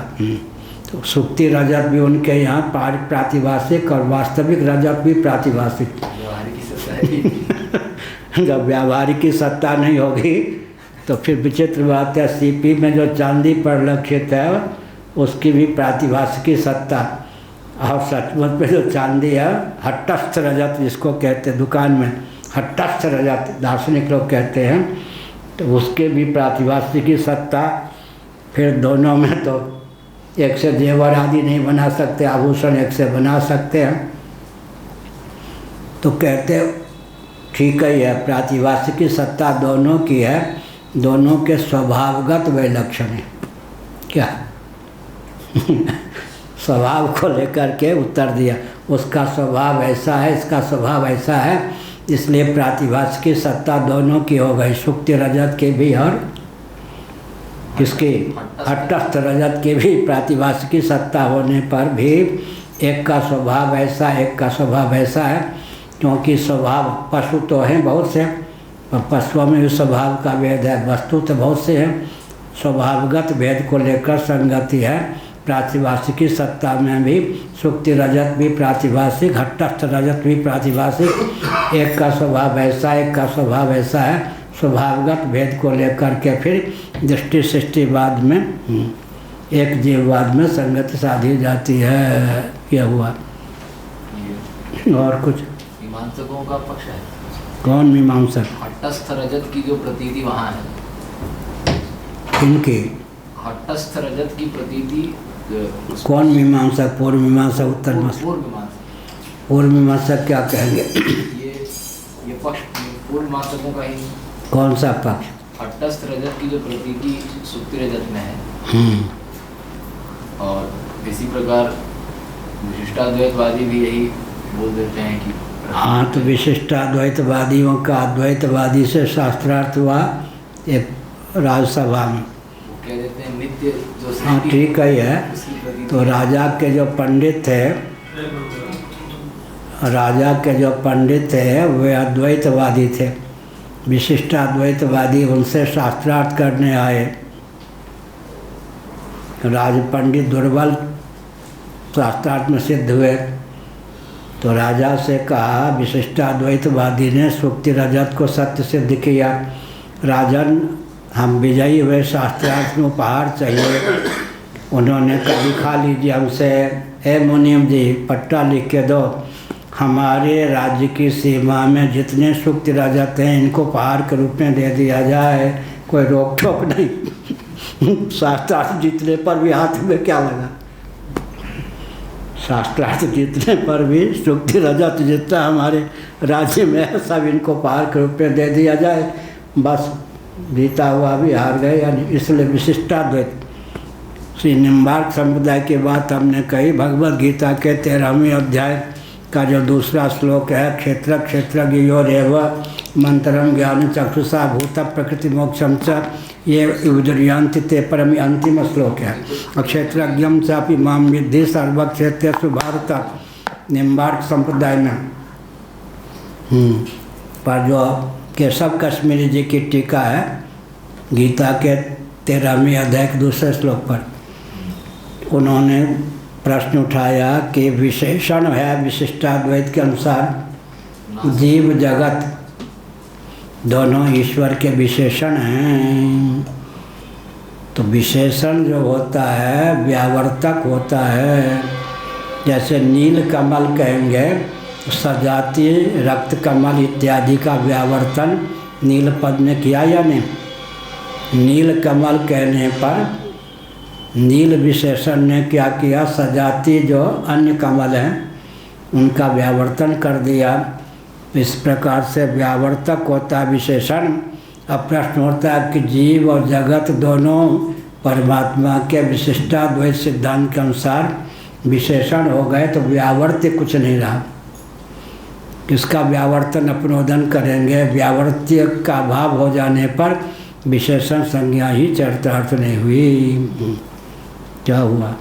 तो सुक्ति रजत भी उनके यहाँ प्रातिभाषिक और वास्तविक रजत भी प्रातिभाषिक। जब व्यावहारिक की सत्ता नहीं होगी तो फिर विचित्र बात है, सीपी में जो चांदी परिलक्षित है उसकी भी प्रातिभाषिक सत्ता, और सचमुच में जो चांदी है हट्टस्थ रजत जिसको कहते हैं, दुकान में हट्टस्थ रजत दार्शनिक लोग कहते हैं, तो उसके भी प्रातिभाषिक सत्ता। फिर दोनों में तो एक से जेवर आदि नहीं बना सकते, आभूषण एक से बना सकते हैं। तो कहते ठीक ही है, प्रातिभाषिक सत्ता दोनों की है, दोनों के स्वभावगत विलक्षण है। क्या स्वभाव को लेकर के उत्तर दिया, उसका स्वभाव ऐसा है, इसका स्वभाव ऐसा है, इसलिए प्रातिभाषिक सत्ता दोनों की हो गई, सुक्ति रजत के भी और इसके हट्टस्थ रजत के भी। प्रातिभाषिक सत्ता होने पर भी एक का स्वभाव ऐसा, एक का स्वभाव ऐसा है, क्योंकि स्वभाव पशु तो हैं बहुत से, पशुओं में भी स्वभाव का भेद है, वस्तु तो बहुत से हैं, स्वभावगत भेद को लेकर संगति है। प्रातिभाषिक सत्ता में भी सुक्ति रजत भी प्रातिभाषिक, हट्टस्थ रजत भी प्रातिभाषिक, एक का स्वभाव ऐसा, एक का स्वभाव ऐसा है, स्वभावगत भेद को लेकर के फिर दृष्टि सृष्टिवाद में एक जीववाद में संगति साधी जाती है। क्या हुआ और कुछ? मीमांसकों का पक्ष है। कौन मीमांसक? हट्टस्थ रजत की जो प्रतीति वहाँ है, इनकी हट्टस्थ रजत की प्रतीति। कौन मीमांसक? पूर्व मीमांसक, उत्तर मीमांसक। पूर्व मीमांसक क्या कहेंगे? ये पक्ष पूर्व मीमांसकों का ही। कौन सा पक्ष? हट्टस्थ रजत की जो प्रतीति सुक्ति रजत में है, और इसी प्रकार विशिष्टाद्वैतवादी भी यही बोल देते हैं कि हाँ, तो विशिष्टाद्वैतवादियों का अद्वैतवादी से शास्त्रार्थ हुआ एक राज्यसभा में, वो कह देते हैं नित्य जो। हाँ ठीक है। तो राजा के जो पंडित थे, राजा के जो पंडित थे वे अद्वैतवादी थे, विशिष्टाद्वैतवादी उनसे शास्त्रार्थ करने आए। राज पंडित दुर्बल शास्त्रार्थ में सिद्ध हुए, तो राजा से कहा, विशिष्टाद्वैतवादी ने सुक्ति रजत को सत्य सिद्ध किया, राजन हम विजयी हुए, शास्त्रार्थ में उपहार चाहिए। उन्होंने कहा लिखा लीजिए हमसे, ए मुनीम जी पट्टा लिख के दो, हमारे राज्य की सीमा में जितने सुक्ति रजत हैं इनको उपहार के रूप में दे दिया जाए, कोई रोक टोक नहीं। शास्त्रार्थ जीतने पर भी हाथ में क्या लगा, शास्त्रार्थ जीतने पर भी सुक्ति रजत जितना हमारे राज्य में है सब इनको उपहार के रूप में दे दिया जाए, बस जीता हुआ भी हार गए। यानी इसलिए विशिष्टाद्वैत श्री निम्बार्क संप्रदाय की बात हमने कही। भगवद गीता के 13वें अध्याय का जो दूसरा श्लोक है, क्षेत्र क्षेत्रज्ञयोरेव मंत्रम ज्ञान चक्षुषा भूत प्रकृति मोक्षम च ये विदुर्यांति ते परम अंतिम श्लोक है। क्षेत्रज्ञम चापि माम विद्धि सर्वक्षेत्रेषु भारत, निम्बार्क संप्रदाय में। पर जो केशव कश्मीरी जी की टीका है गीता के 13वें अध्याय के दूसरे श्लोक पर, उन्होंने प्रश्न उठाया कि विशेषण है विशिष्टाद्वैत के अनुसार जीव जगत दोनों ईश्वर के विशेषण हैं। तो विशेषण जो होता है व्यावर्तक होता है, जैसे नील कमल कहेंगे सजातीय, रक्त कमल इत्यादि का व्यावर्तन नीलपद ने किया या नहीं? नील कमल कहने पर नील विशेषण ने क्या किया? सजातीय जो अन्य कमल हैं उनका व्यावर्तन कर दिया। इस प्रकार से व्यावर्तक होता है विशेषण। अब प्रश्न होता है कि जीव और जगत दोनों परमात्मा के विशिष्टाद्वैत सिद्धांत के अनुसार विशेषण हो गए तो व्यावर्त्य कुछ नहीं रहा। किसका व्यावर्तन अपनोदन करेंगे? व्यावर्त्य का अभाव हो जाने पर विशेषण संज्ञा ही चरितार्थ नहीं हुई। क्या हुआ?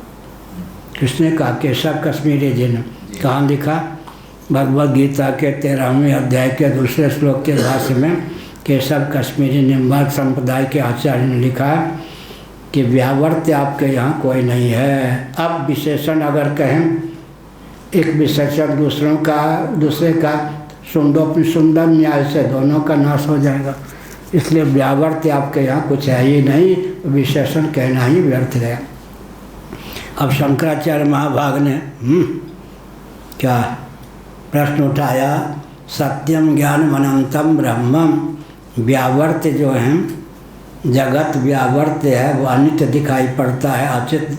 किसने कहा? केशव कश्मीरी जी ने। कहाँ लिखा? भगवद गीता के 13वें अध्याय के दूसरे श्लोक के भाष्य में केशव कश्मीरी निम्बार्क संप्रदाय के आचार्य ने लिखा कि व्यावर्त्य आपके यहाँ कोई नहीं है। अब विशेषण अगर कहें, एक विशेषण दूसरे का सुंदर न्याय से दोनों का नाश हो जाएगा। इसलिए व्यावर्त्य आपके यहाँ कुछ है ही नहीं, विशेषण कहना ही व्यर्थ है। अब शंकराचार्य महाभाग ने क्या प्रश्न उठाया? सत्यम ज्ञान अनंतम ब्रह्मम। व्यावर्त्य जो हैं, जगत व्यावर्त्य है, वो अनित्य दिखाई पड़ता है, अचित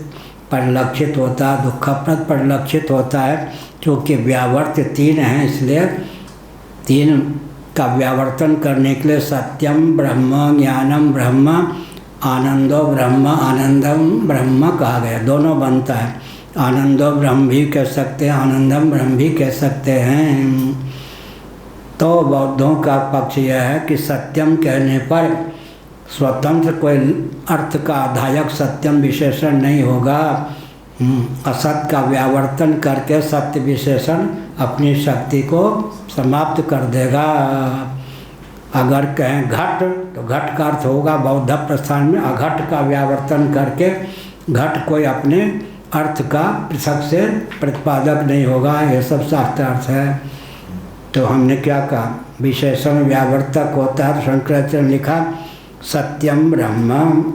परिलक्षित होता है, दुखप्रद परिलक्षित होता है। क्योंकि व्यावर्त्य तीन हैं, इसलिए तीन का व्यावर्तन करने के लिए सत्यम ब्रह्म, ज्ञानम ब्रह्म, आनंदो ब्रह्म, आनंदम ब्रह्म कहा गया। दोनों बनता है, आनंदो ब्रह्म भी कह सकते हैं, आनंदम ब्रह्म भी कह सकते हैं। तो बौद्धों का पक्ष यह है कि सत्यम कहने पर स्वतंत्र कोई अर्थ का आधायक सत्यम विशेषण नहीं होगा। असत का व्यावर्तन करके सत्य विशेषण अपनी शक्ति को समाप्त कर देगा। अगर कहें घट तो घट का अर्थ होगा बौद्ध प्रस्थान में अघट का व्यावर्तन करके घट कोई अपने अर्थ का पृथक से प्रतिपादक नहीं होगा। ये सब शास्त्रार्थ है। तो हमने क्या कहा? विशेषण व्यावर्तक होता है। शंकराचार्य ने लिखा सत्यम ब्रह्म।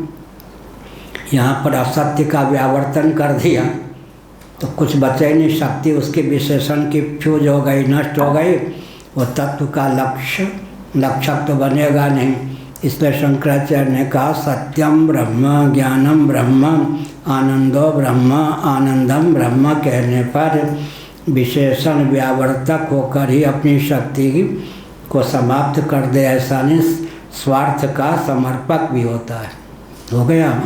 यहाँ पर असत्य का व्यावर्तन कर दिया तो कुछ बचा ही नहीं, शक्ति उसके विशेषण की फ्यूज हो गई, नष्ट हो गई। वो तत्व का लक्षक तो बनेगा नहीं। इसलिए शंकराचार्य ने कहा सत्यम ब्रह्म, ज्ञानम ब्रह्म, आनंदो ब्रह्म, आनंदम ब्रह्म कहने पर विशेषण व्यावर्तक होकर ही अपनी शक्ति को समाप्त कर दे। ऐसा नहीं, स्वार्थ का समर्पक भी होता है। हो गया?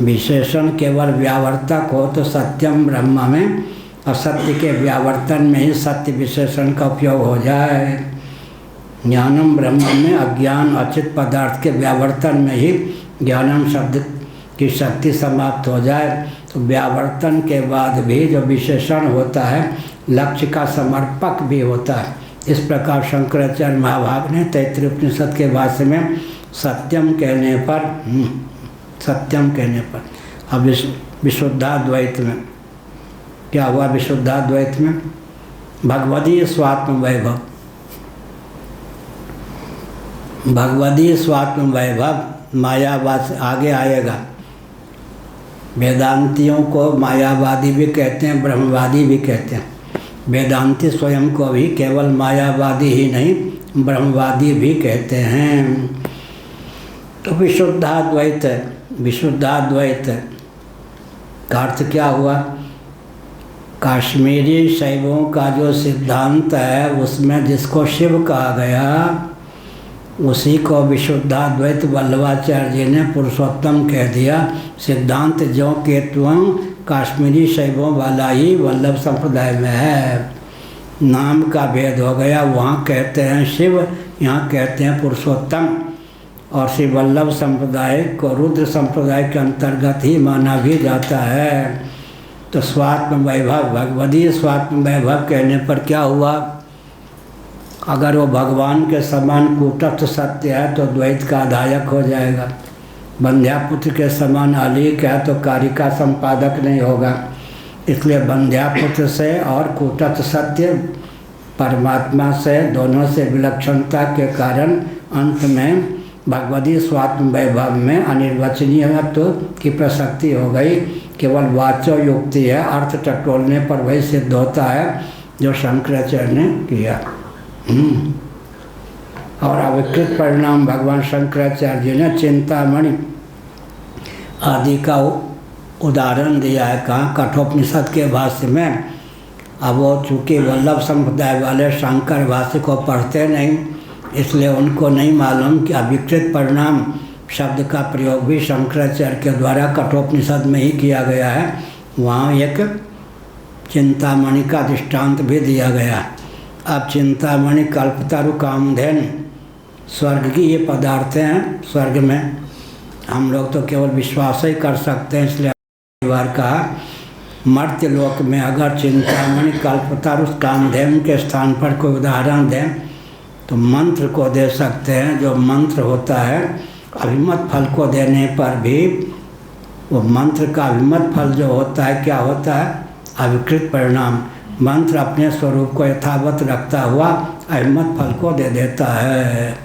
विशेषण केवल व्यावर्तक हो तो सत्यम ब्रह्म में असत्य के व्यावर्तन में ही सत्य विशेषण का उपयोग हो जाए। ज्ञानम ब्रह्म में अज्ञान अचित पदार्थ के व्यावर्तन में ही ज्ञानम शब्द की शक्ति समाप्त हो जाए। तो व्यावर्तन के बाद भी जो विशेषण होता है लक्ष्य का समर्पक भी होता है। इस प्रकार शंकराचार्य महाभाग ने तैत्तिरीय उपनिषद के भाष्य में सत्यम कहने पर अब विशुद्धाद्वैत में क्या हुआ? विशुद्धाद्वैत में भगवदीय स्वात्म वैभव, भगवदीय स्वात्म वैभव मायावाद से आगे आएगा। वेदांतियों को मायावादी भी कहते हैं, ब्रह्मवादी भी कहते हैं। वेदांती स्वयं को भी केवल मायावादी ही नहीं ब्रह्मवादी भी कहते हैं। तो विशुद्धाद्वैत का अर्थ क्या हुआ? काश्मीरी शैवों का जो सिद्धांत है उसमें जिसको शिव कहा गया उसी को विशुद्धाद्वैत वल्लभाचार्य जी ने पुरुषोत्तम कह दिया। सिद्धांत जो केतुअं काश्मीरी शैवों वाला ही वल्लभ संप्रदाय में है। नाम का भेद हो गया, वहाँ कहते हैं शिव, यहाँ कहते हैं पुरुषोत्तम। और श्री वल्लभ संप्रदाय को रुद्र संप्रदाय के अंतर्गत ही माना भी जाता है। तो स्वात्म वैभव, भगवदीय स्वात्म वैभव कहने पर क्या हुआ? अगर वो भगवान के समान कूटस्थ सत्य है तो द्वैत का आधायक हो जाएगा। बंध्यापुत्र के समान अलीक है तो कारिका संपादक नहीं होगा। इसलिए बंध्यापुत्र से और कूटस्थ सत्य परमात्मा से दोनों से विलक्षणता के कारण अंत में भगवदीय स्वात्म वैभव में अनिर्वचनीयत्व की प्रसक्ति हो गई। केवल वाचो युक्ति है, अर्थ टटोलने पर वही सिद्ध होता है जो शंकराचार्य ने किया। और अविकृत परिणाम भगवान शंकराचार्य जी ने चिंतामणि आदि का उदाहरण दिया है। कहाँ? कठोपनिषद के भाष्य में। अब वो चूँकि वल्लभ संप्रदाय वाले शंकर भाष्य को पढ़ते नहीं, इसलिए उनको नहीं मालूम कि अविकृत परिणाम शब्द का प्रयोग भी शंकराचार्य के द्वारा कठोपनिषद में ही किया गया है। वहाँ एक चिंतामणि का दृष्टांत भी दिया गया। अब चिंतामणि, कल्पतरु, कामधेनु स्वर्ग की ये पदार्थ हैं। स्वर्ग में हम लोग तो केवल विश्वास ही कर सकते हैं, इसलिए बार कहा मर्त्य लोक में अगर चिंतामणि, कल्पतरु, कामधेनु के स्थान पर कोई उदाहरण दें तो मंत्र को दे सकते हैं। जो मंत्र होता है अभिमत फल को देने पर भी वो मंत्र का अभिमत फल जो होता है क्या होता है? अविकृत परिणाम। मंत्र अपने स्वरूप को यथावत रखता हुआ अभिमत फल को दे देता है।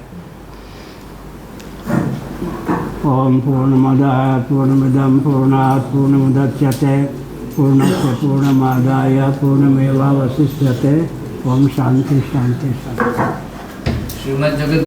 ओम पूर्णमदः पूर्णमिदं पूर्णात् पूर्णमुदच्यते पूर्णस्य पूर्णमादाय पूर्णमेवावशिष्यते। ओम शांति शांति शांति। श्रीमद् जगत